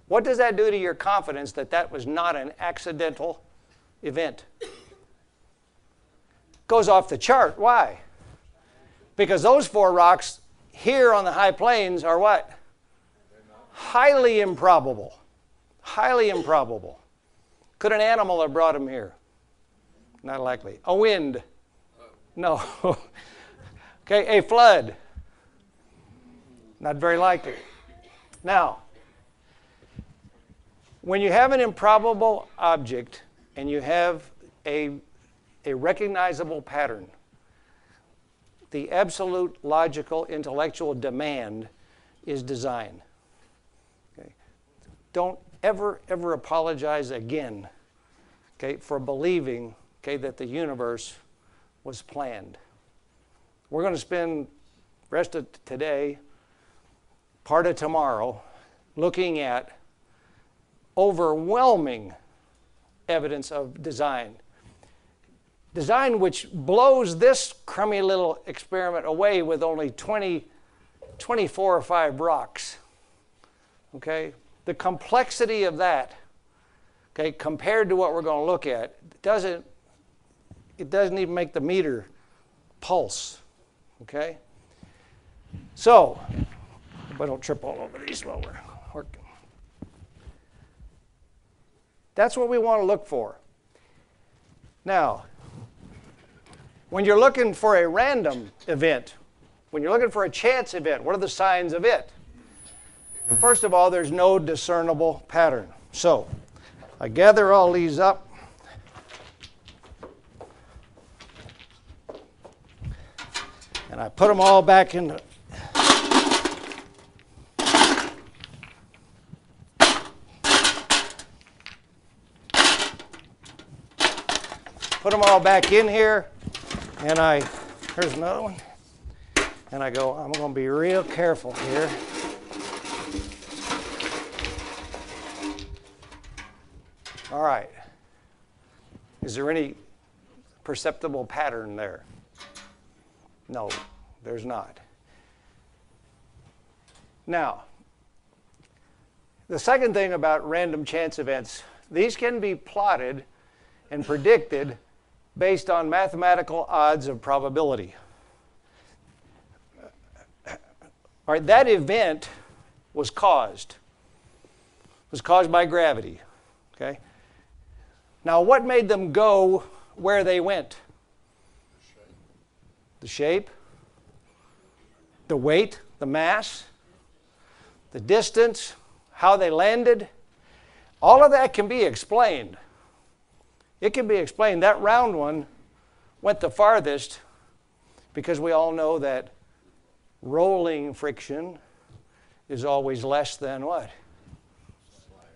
What does that do to your confidence that that was not an accidental event? Goes off the chart. Why? Because those 4 rocks here on the high plains are what? Highly improbable. Highly improbable. Could an animal have brought them here? Not likely. A wind? No. Okay, a flood? Not very likely. Now, when you have an improbable object and you have a recognizable pattern, the absolute logical intellectual demand is design. Okay? Don't ever apologize again, okay, for believing, okay, that the universe was planned. We're going to spend the rest of today, part of tomorrow, looking at overwhelming evidence of design. Design which blows this crummy little experiment away with only 24 or 5 rocks. Okay? The complexity of that, okay, compared to what we're going to look at, it doesn't even make the meter pulse. Okay? So, I don't trip all over these while we're working. That's what we want to look for. Now, when you're looking for a random event, when you're looking for a chance event, what are the signs of it? First of all, there's no discernible pattern. So, I gather all these up. And I put them all back in the here, and here's another one, and I go, I'm going to be real careful here. All right. Is there any perceptible pattern there? No, there's not. Now, the second thing about random chance events, these can be plotted and predicted based on mathematical odds of probability. All right, that event was caused by gravity. Okay? Now, what made them go where they went? The shape, the weight, the mass, the distance, how they landed. All of that can be explained. It can be explained. That round one went the farthest because we all know that rolling friction is always less than what?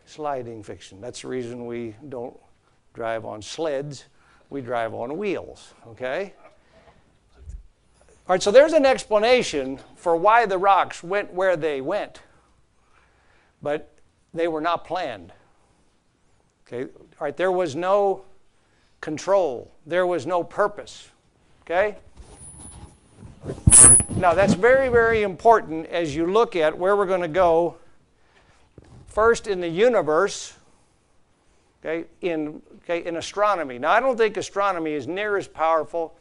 Sliding friction. That's the reason we don't drive on sleds. We drive on wheels, okay? All right, so there's an explanation for why the rocks went where they went, but they were not planned. Okay? All right, there was no control. There was no purpose. Okay? Now, that's very, very important as you look at where we're going to go first in the universe, in astronomy. Now, I don't think astronomy is near as powerful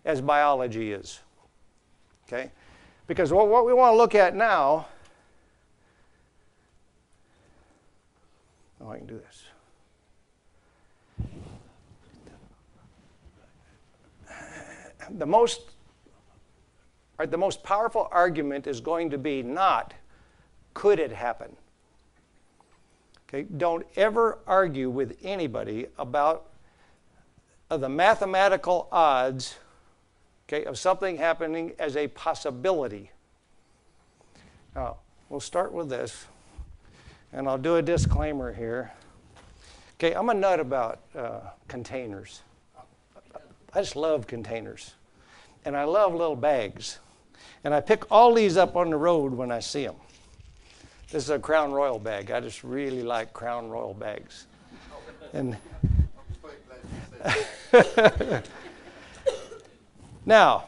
as biology is. Okay? Because what we want to look at now, I can do this. The most powerful argument is going to be not, could it happen? Okay? Don't ever argue with anybody about the mathematical odds, okay, of something happening as a possibility. Now, we'll start with this, and I'll do a disclaimer here. Okay, I'm a nut about containers. I just love containers. And I love little bags. And I pick all these up on the road when I see them. This is a Crown Royal bag. I just really like Crown Royal bags. And now,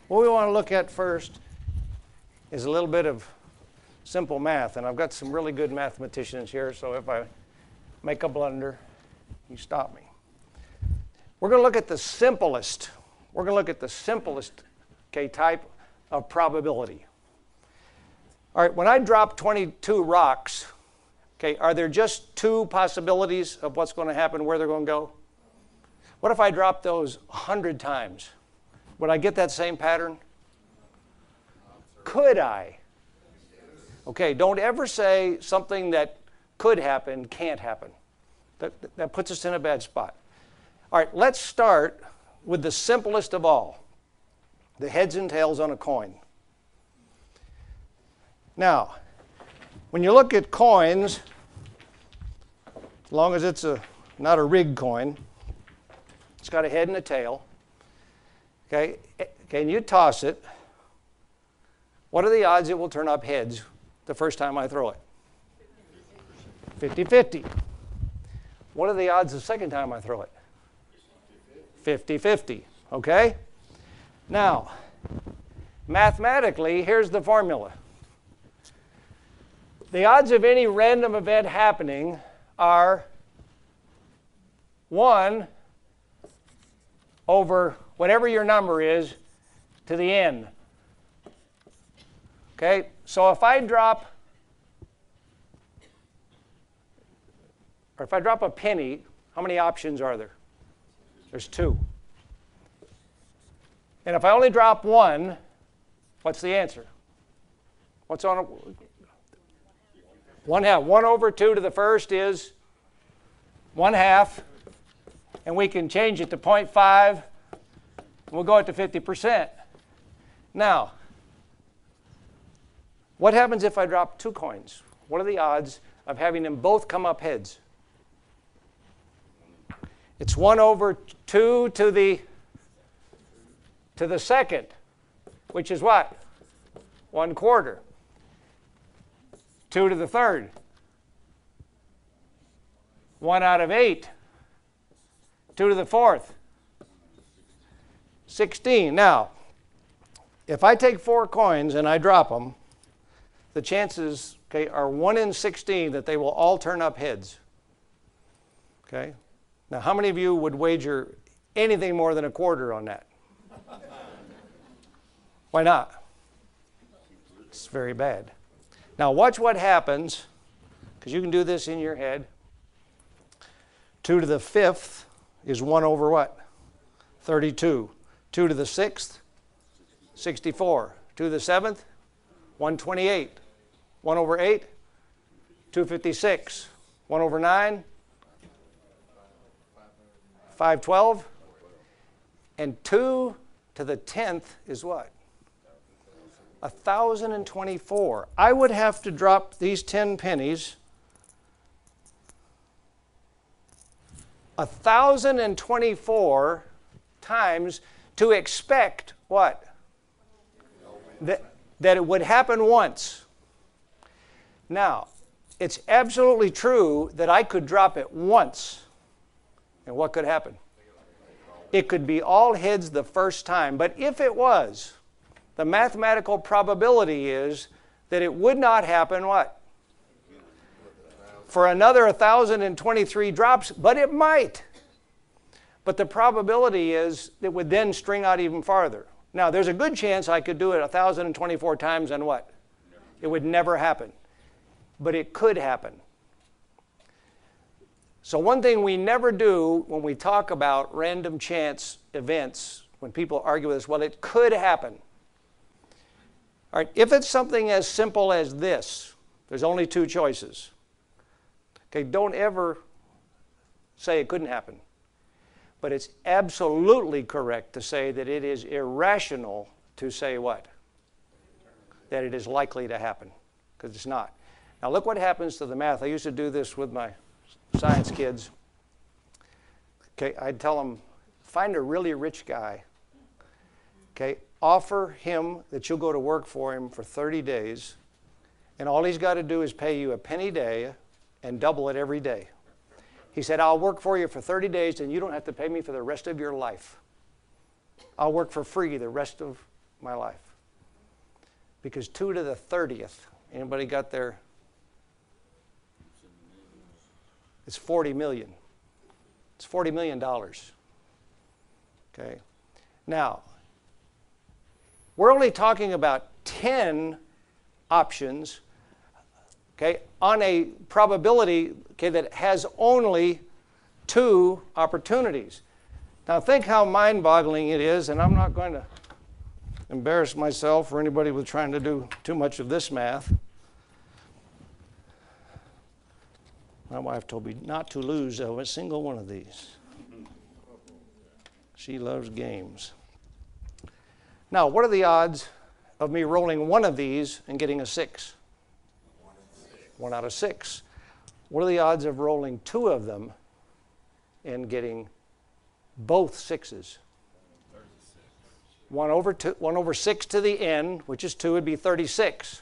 what we want to look at first is a little bit of simple math. And I've got some really good mathematicians here, so if I make a blunder, you stop me. We're going to look at the simplest. We're going to look at the simplest, okay, type of probability. All right, when I drop 22 rocks, okay, are there just two possibilities of what's going to happen, where they're going to go? What if I drop those 100 times? Would I get that same pattern? Could I? Okay, don't ever say something that could happen can't happen. That puts us in a bad spot. All right, let's start with the simplest of all, the heads and tails on a coin. Now, when you look at coins, as long as it's not a rigged coin, it's got a head and a tail. Okay, and you toss it. What are the odds it will turn up heads the first time I throw it? 50-50. What are the odds the second time I throw it? 50-50, okay? Now, mathematically, here's the formula. The odds of any random event happening are 1 over whatever your number is to the n. Okay, so if I drop a penny, how many options are there? There's 2. And if I only drop 1, what's the answer? What's on it? 1/2. 1 over 2 to the first is 1/2. And we can change it to 0.5. And we'll go up to 50%. Now, what happens if I drop 2 coins? What are the odds of having them both come up heads? It's 1 over 2 to the second, which is what? 1/4. 2 to the third. 1 out of 8. 2 to the fourth. 16. Now, if I take 4 coins and I drop them, the chances, okay, are 1 in 16 that they will all turn up heads. Okay? Now, how many of you would wager anything more than 1/4 on that? Why not? It's very bad. Now, watch what happens, because you can do this in your head. 2 to the 5th is 1 over what? 32. 2 to the 6th, 64. 2 to the 7th, 128. 1 over 8, 256. 1 over 9, 512. And 2 to the 10th is what? 1,024. I would have to drop these 10 pennies 1,024 times to expect what? That it would happen once. Now, it's absolutely true that I could drop it once. And what could happen? It could be all heads the first time. But if it was, the mathematical probability is that it would not happen what? for another 1,023 drops, but it might. But the probability is it would then string out even farther. Now, there's a good chance I could do it 1,024 times and what? It would never happen. But it could happen. So one thing we never do when we talk about random chance events, when people argue with us, well, it could happen. All right, if it's something as simple as this, there's only two choices. Okay, don't ever say it couldn't happen. But it's absolutely correct to say that it is irrational to say what? That it is likely to happen, because it's not. Now look what happens to the math. I used to do this with my science kids. Okay, I'd tell them, find a really rich guy. Okay, offer him that you'll go to work for him for 30 days, and all he's got to do is pay you a penny a day and double it every day. He said, I'll work for you for 30 days and you don't have to pay me for the rest of your life. I'll work for free the rest of my life. Because 2 to the 30th, anybody got there? It's 40 million. It's $40 million. Okay. Now, we're only talking about 10 options, okay, on a probability, okay, that has only 2 opportunities. Now think how mind-boggling it is, and I'm not going to embarrass myself or anybody with trying to do too much of this math. My wife told me not to lose a single one of these. She loves games. Now, what are the odds of me rolling one of these and getting a 6? 1 out of 6. What are the odds of rolling 2 of them and getting both 6s? 1 over 6 to the n, which is 2, would be 36.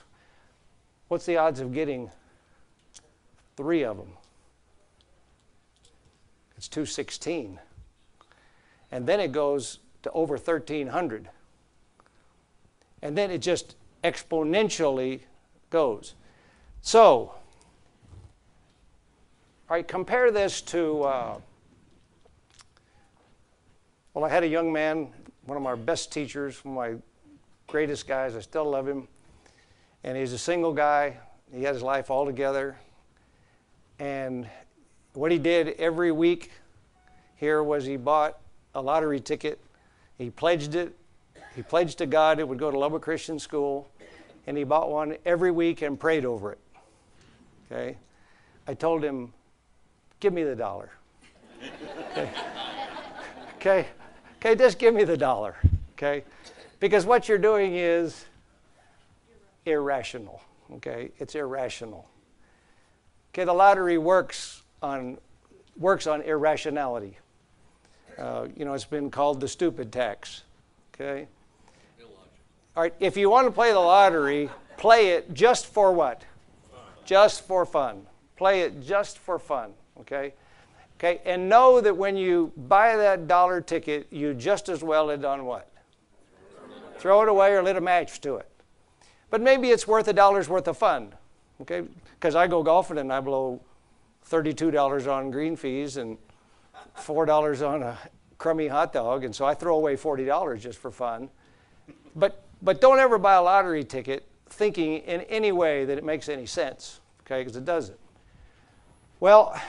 What's the odds of getting 3 of them? It's 216. And then it goes to over 1,300. And then it just exponentially goes. So, all right, compare this to, well, I had a young man, one of my best teachers, one of my greatest guys, I still love him, and he's a single guy. He had his life all together, and what he did every week here was he bought a lottery ticket, he pledged it, he pledged to God it would go to Lubbock Christian School, and he bought one every week and prayed over it. Okay, I told him, give me the $1. Okay, just give me the $1. Okay, because what you're doing is irrational. Okay, it's irrational. Okay, the lottery works on irrationality. It's been called the stupid tax. Okay. All right, if you want to play the lottery, play it just for what? Just for fun. Play it just for fun, okay? Okay, and know that when you buy that $1 ticket, you just as well had done what? Throw it away or lit a match to it. But maybe it's worth $1 worth of fun, okay? Because I go golfing and I blow $32 on green fees and $4 on a crummy hot dog, and so I throw away $40 just for fun. But don't ever buy a lottery ticket thinking in any way that it makes any sense, okay, because it doesn't. Well,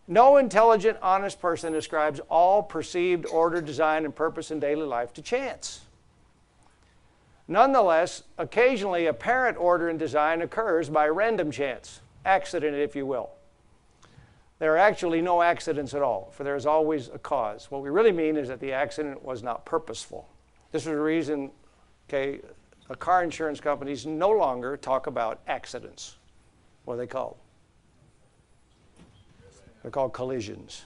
no intelligent, honest person ascribes all perceived order, design, and purpose in daily life to chance. Nonetheless, occasionally apparent order and design occurs by random chance, accident, if you will. There are actually no accidents at all, for there is always a cause. What we really mean is that the accident was not purposeful. This is the reason, okay, car insurance companies no longer talk about accidents. What are they called? They're called collisions.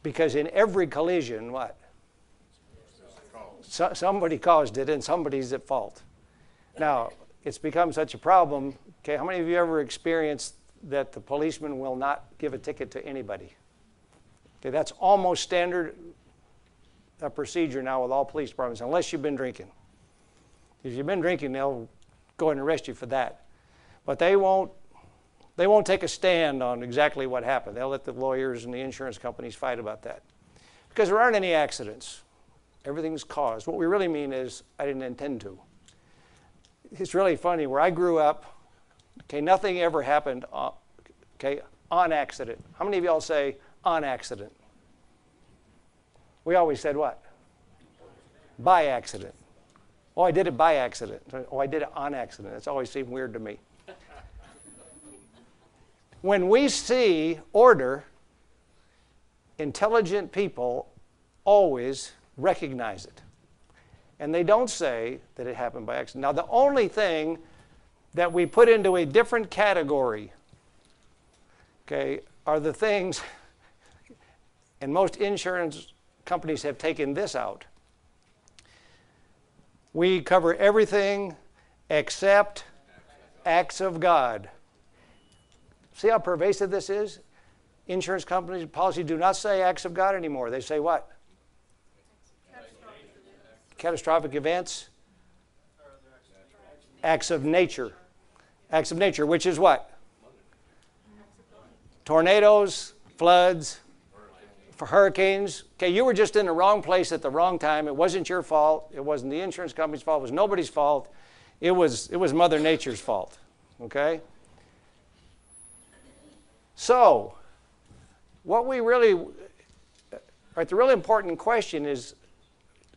Because in every collision, what? Somebody caused it and somebody's at fault. Now, it's become such a problem. Okay, how many of you ever experienced that the policeman will not give a ticket to anybody? Okay, that's almost standard procedure now with all police departments, unless you've been drinking. If you've been drinking, they'll go and arrest you for that. But they won't They won't take a stand on exactly what happened. They'll let the lawyers and the insurance companies fight about that. Because there aren't any accidents. Everything's caused. What we really mean is, I didn't intend to. It's really funny. Where I grew up, okay, nothing ever happened on accident. How many of y'all say on accident? We always said what? By accident. Oh, I did it by accident. Oh, I did it on accident. That's always seemed weird to me. When we see order, intelligent people always recognize it. And they don't say that it happened by accident. Now, the only thing that we put into a different category, okay, are the things, and most insurance companies have taken this out. We cover everything except acts of God. See how pervasive this is? Insurance companies, policies do not say acts of God anymore. They say what? Catastrophic events. Acts of nature. Acts of nature, which is what? Tornadoes, floods, for hurricanes. Okay, you were just in the wrong place at the wrong time. It wasn't your fault. It wasn't the insurance company's fault. It was nobody's fault. It was Mother Nature's fault. Okay? So, what we really, the really important question is,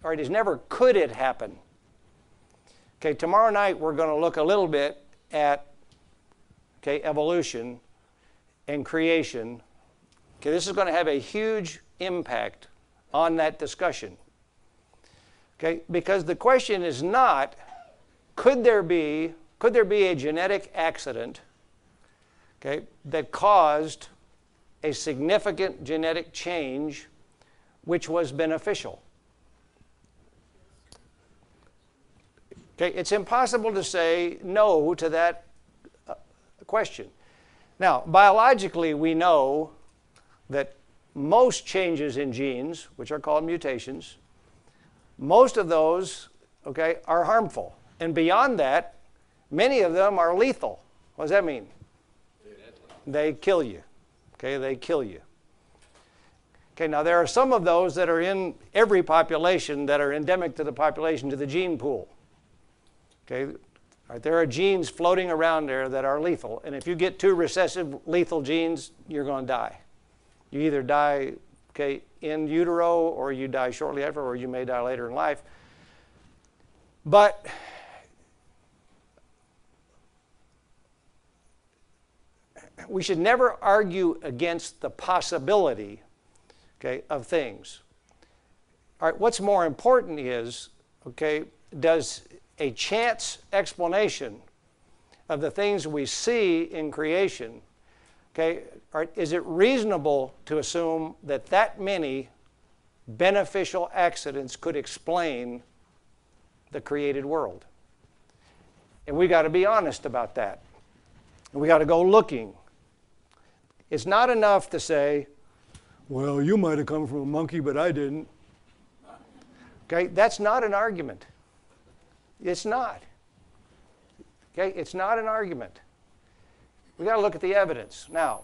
is never could it happen? Okay, tomorrow night we're going to look a little bit at, evolution and creation. Okay, this is going to have a huge impact on that discussion. Okay, because the question is not, could there be a genetic accident, that caused a significant genetic change which was beneficial? Okay, it's impossible to say no to that question. Now, biologically, we know that most changes in genes, which are called mutations, most of those, are harmful. And beyond that, many of them are lethal. What does that mean? They kill you. They kill you. Now there are some of those that are in every population that are endemic to the population, to the gene pool. There are genes floating around there that are lethal. And if you get 2 recessive lethal genes, you're going to die. You either die in utero, or you die shortly after, or you may die later in life. But we should never argue against the possibility, of things. All right, what's more important is, does a chance explanation of the things we see in creation, is it reasonable to assume that that many beneficial accidents could explain the created world? And we got to be honest about that. And we got to go looking. It's not enough to say, well, you might have come from a monkey, but I didn't. That's not an argument. It's not. It's not an argument. We got to look at the evidence. Now,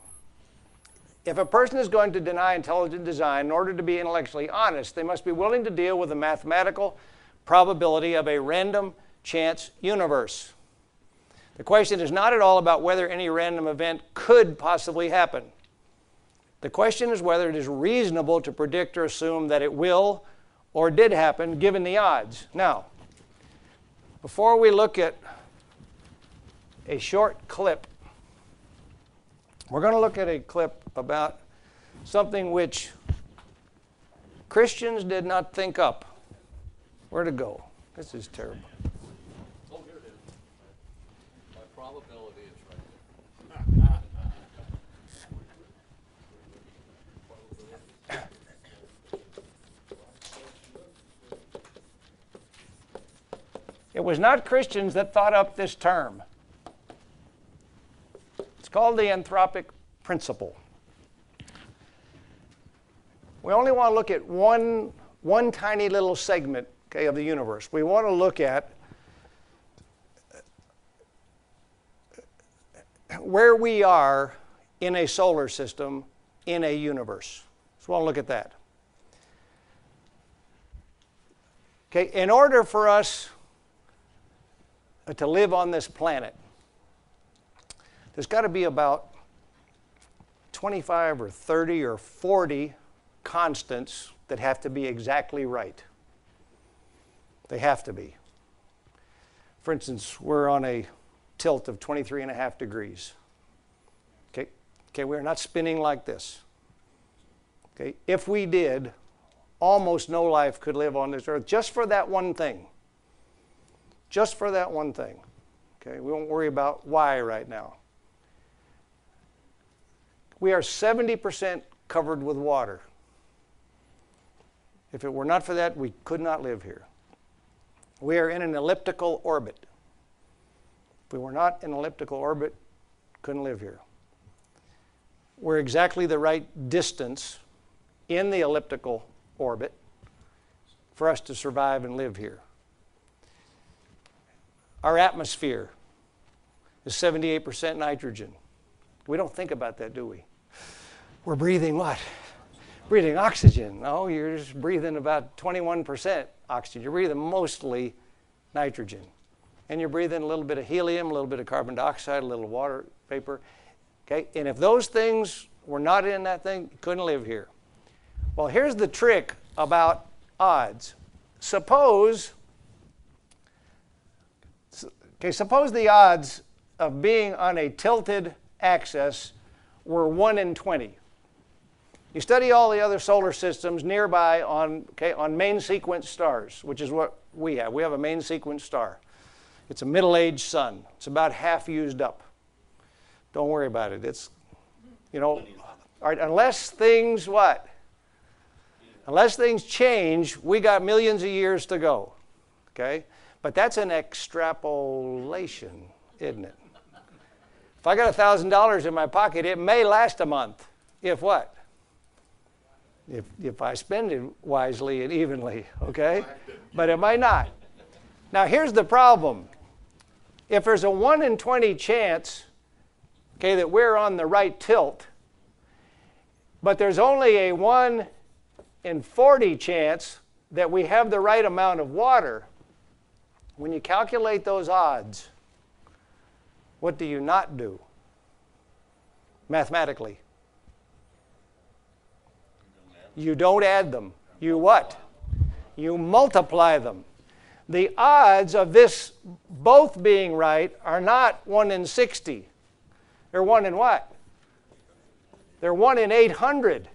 if a person is going to deny intelligent design in order to be intellectually honest, they must be willing to deal with the mathematical probability of a random chance universe. The question is not at all about whether any random event could possibly happen. The question is whether it is reasonable to predict or assume that it will or did happen given the odds. Now, before we look at a short clip, we're going to look at a clip about something which Christians did not think up. Where to go? This is terrible. Oh, here it is. My probability is right there. It was not Christians that thought up this term. It's called the anthropic principle. We only want to look at one tiny little segment, of the universe. We want to look at where we are in a solar system, in a universe. So we'll look at that. Okay, in order for us to live on this planet, there's got to be about 25 or 30 or 40 constants that have to be exactly right. They have to be. For instance, we're on a tilt of 23.5 degrees. Okay, we're not spinning like this. Okay, if we did, almost no life could live on this earth just for that one thing. Just for that one thing. Okay, we won't worry about why right now. We are 70% covered with water. If it were not for that, we could not live here. We are in an elliptical orbit. If we were not in an elliptical orbit, couldn't live here. We're exactly the right distance in the elliptical orbit for us to survive and live here. Our atmosphere is 78% nitrogen. We don't think about that, do we? We're breathing what? Breathing oxygen. No, you're just breathing about 21% oxygen. You're breathing mostly nitrogen. And you're breathing a little bit of helium, a little bit of carbon dioxide, a little water vapor. Okay? And if those things were not in that thing, you couldn't live here. Well, here's the trick about odds. Suppose the odds of being on a tilted axis were 1 in 20. You study all the other solar systems nearby on main sequence stars, which is what we have. We have a main sequence star. It's a middle-aged sun. It's about half used up. Don't worry about it. It's, all right, unless things what? Unless things change, we got millions of years to go. Okay? But that's an extrapolation, isn't it? If I got $1,000 in my pocket, it may last a month. If what? If I spend it wisely and evenly, okay? But it might not. Now, here's the problem. If there's a 1 in 20 chance, okay, that we're on the right tilt, but there's only a 1 in 40 chance that we have the right amount of water, when you calculate those odds, what do you not do mathematically? You don't add them. You what? You multiply them. The odds of this both being right are not 1 in 60. They're 1 in what? They're 1 in 800.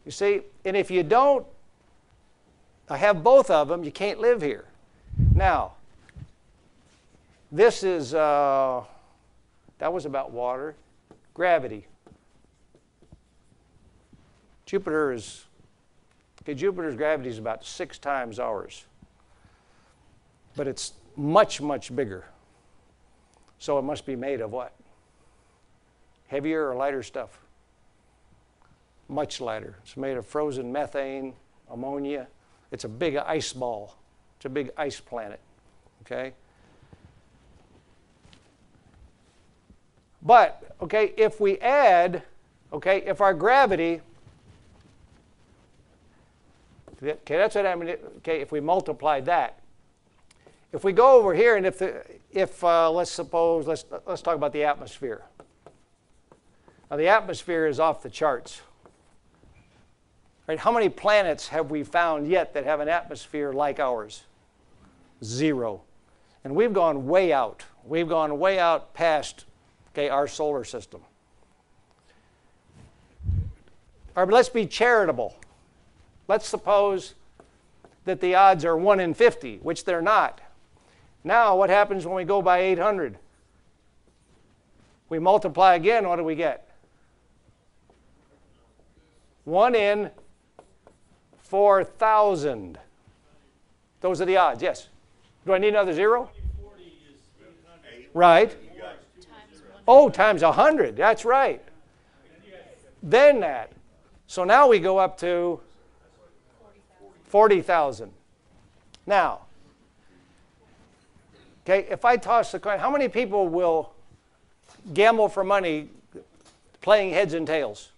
You see, and if you don't have both of them, you can't live here. Now, this is, that was about water. Gravity. Jupiter's gravity is about 6 times ours. But it's much, much bigger. So it must be made of what? Heavier or lighter stuff? Much lighter. It's made of frozen methane, ammonia. It's a big ice ball. It's a big ice planet. Okay? But, okay, if we add, okay, if our gravity, okay, that's what I mean, okay, if we multiply that. If we go over here and let's talk about the atmosphere. Now the atmosphere is off the charts. Right? How many planets have we found yet that have an atmosphere like ours? 0. And we've gone way out. We've gone way out past, okay, our solar system. All right, but let's be charitable. Let's suppose that the odds are 1 in 50, which they're not. Now, what happens when we go by 800? We multiply again, what do we get? 1 in 4,000. Those are the odds, yes. Do I need another 0? Right. Oh, times 100, that's right. Then that. So now we go up to 40,000. Now, okay, if I toss the coin, how many people will gamble for money playing heads and tails.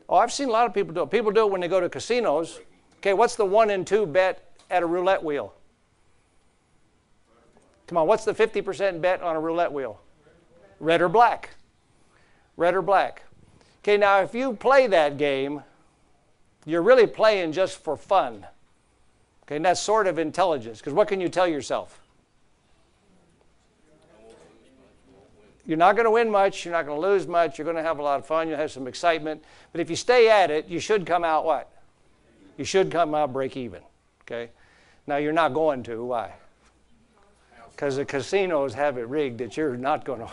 Oh, I've seen a lot of people do it. People do it when they go to casinos. Okay, what's the 1 and 2 bet at a roulette wheel? Come on, what's the 50% bet on a roulette wheel? Red or black. Red or black. Okay, now if you play that game, you're really playing just for fun. Okay, and that's sort of intelligence, because what can you tell yourself? You're not going to win much, you're not going to lose much, you're going to have a lot of fun, you'll have some excitement. But if you stay at it, you should come out what? You should come out break even. Okay? Now you're not going to. Why? Because the casinos have it rigged that you're not going to.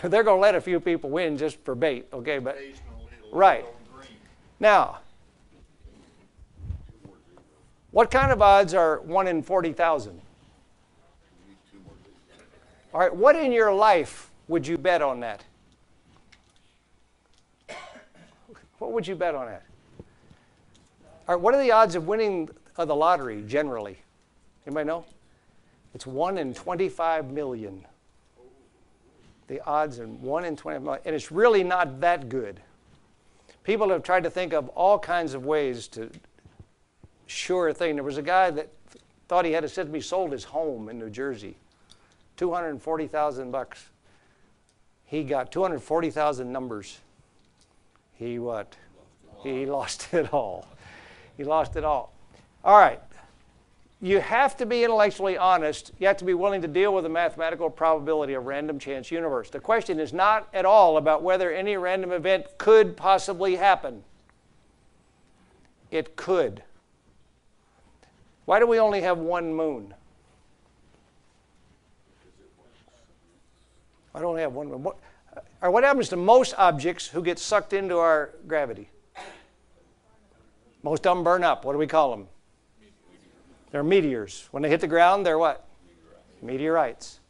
They're going to let a few people win just for bait. Okay, but right. Now, what kind of odds are 1 in 40,000? All right, what in your life would you bet on that? What would you bet on that? All right, what are the odds of winning the lottery generally? Anybody know? It's 1 in 25 million. The odds are 1 in 25 million, and it's really not that good. People have tried to think of all kinds of ways to sure a thing. There was a guy that thought he had he sold his home in New Jersey. $240,000. He got 240,000 numbers. He what? He lost it all. He lost it all. All right. You have to be intellectually honest. You have to be willing to deal with the mathematical probability of random chance universe. The question is not at all about whether any random event could possibly happen. It could. Why do we only have one moon? I don't have one moon. What happens to most objects who get sucked into our gravity? Most of them burn up. What do we call them? They're meteors. When they hit the ground, they're what? Meteorites.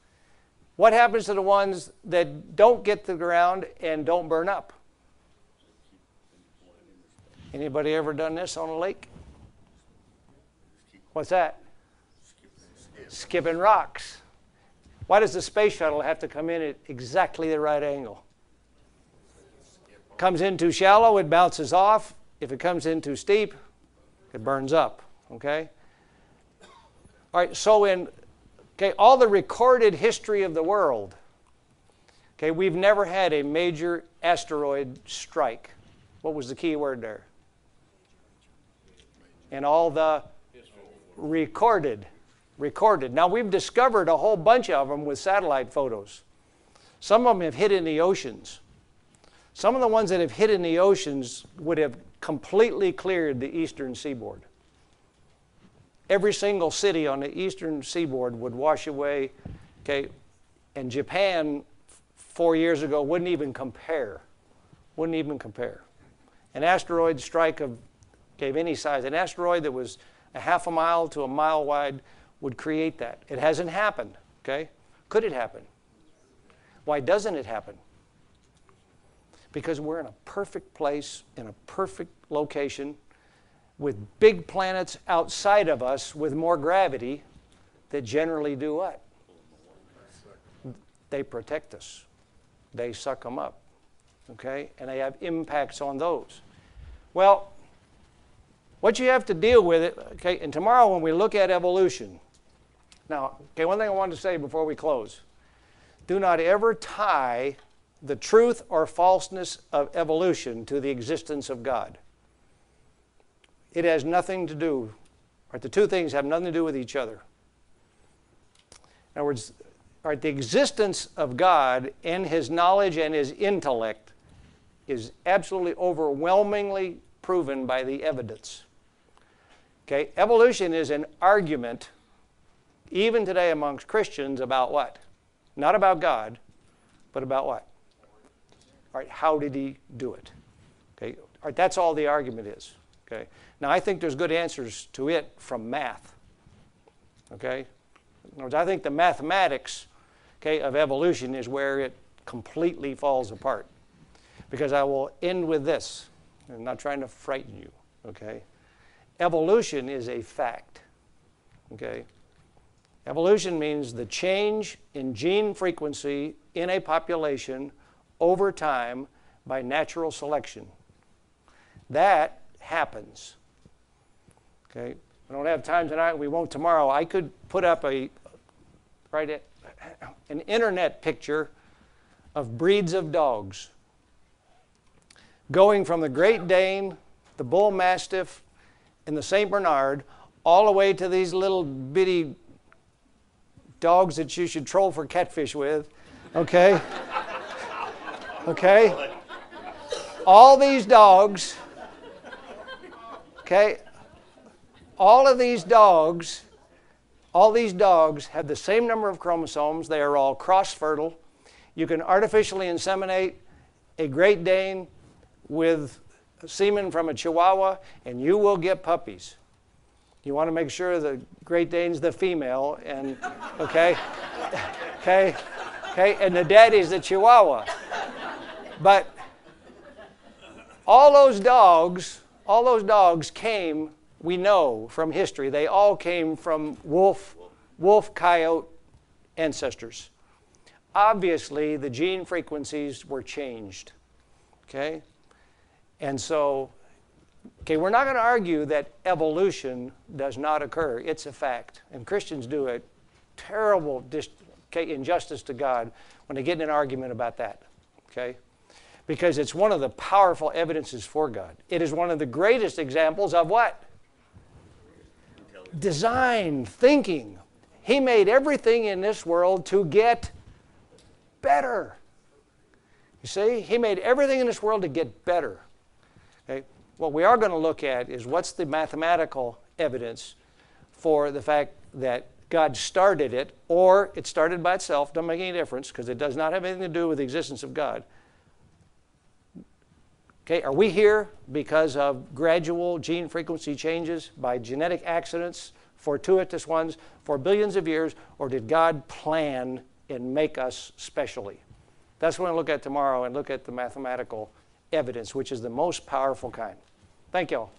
What happens to the ones that don't get to the ground and don't burn up? Anybody ever done this on a lake? What's that? Skipping rocks. Why does the space shuttle have to come in at exactly the right angle? Comes in too shallow, it bounces off. If it comes in too steep, it burns up. Okay? All right, so in all the recorded history of the world, we've never had a major asteroid strike. What was the key word there? And all the recorded. Now, we've discovered a whole bunch of them with satellite photos. Some of them have hit in the oceans. Some of the ones that have hit in the oceans would have completely cleared the eastern seaboard. Every single city on the eastern seaboard would wash away, and Japan 4 years ago wouldn't even compare. An asteroid strike of any size, an asteroid that was a half a mile to a mile wide would create that. It hasn't happened, Could it happen? Why doesn't it happen? Because we're in a perfect place, in a perfect location, with big planets outside of us with more gravity that generally do what? They protect us. They suck them up, and they have impacts on those. Well, what you have to deal with it, and tomorrow when we look at evolution, now, one thing I wanted to say before we close. Do not ever tie the truth or falseness of evolution to the existence of God. It has nothing to do, the two things have nothing to do with each other. In other words, the existence of God and His knowledge and His intellect is absolutely overwhelmingly proven by the evidence. Evolution is an argument, even today amongst Christians, about what? Not about God, but about what? How did He do it? That's all the argument is. Now, I think there's good answers to it from math. In other words, I think the mathematics, of evolution is where it completely falls apart. Because I will end with this. I'm not trying to frighten you. Evolution is a fact. Evolution means the change in gene frequency in a population over time by natural selection. That happens. Okay? I don't have time tonight. We won't tomorrow. I could put up an internet picture of breeds of dogs, going from the Great Dane, the Bull Mastiff, and the St. Bernard, all the way to these little bitty dogs that you should troll for catfish with, okay? Okay? All these dogs, okay? All these dogs have the same number of chromosomes. They are all cross-fertile. You can artificially inseminate a Great Dane with semen from a Chihuahua, and you will get puppies. You want to make sure the Great Dane's the female, and okay, and the daddy's the Chihuahua. But all those dogs came, we know from history, they all came from wolf coyote ancestors. Obviously, the gene frequencies were changed. Okay? And so, we're not going to argue that evolution does not occur. It's a fact. And Christians do a terrible injustice to God when they get in an argument about that. Okay? Because it's one of the powerful evidences for God. It is one of the greatest examples of what? Design, thinking. He made everything in this world to get better. You see? He made everything in this world to get better. Okay? What we are going to look at is what's the mathematical evidence for the fact that God started it, or it started by itself. Doesn't make any difference because it does not have anything to do with the existence of God. Okay, are we here because of gradual gene frequency changes by genetic accidents, fortuitous ones, for billions of years, or did God plan and make us specially? That's what we'll look at tomorrow and look at the mathematical evidence, which is the most powerful kind. Thank you all.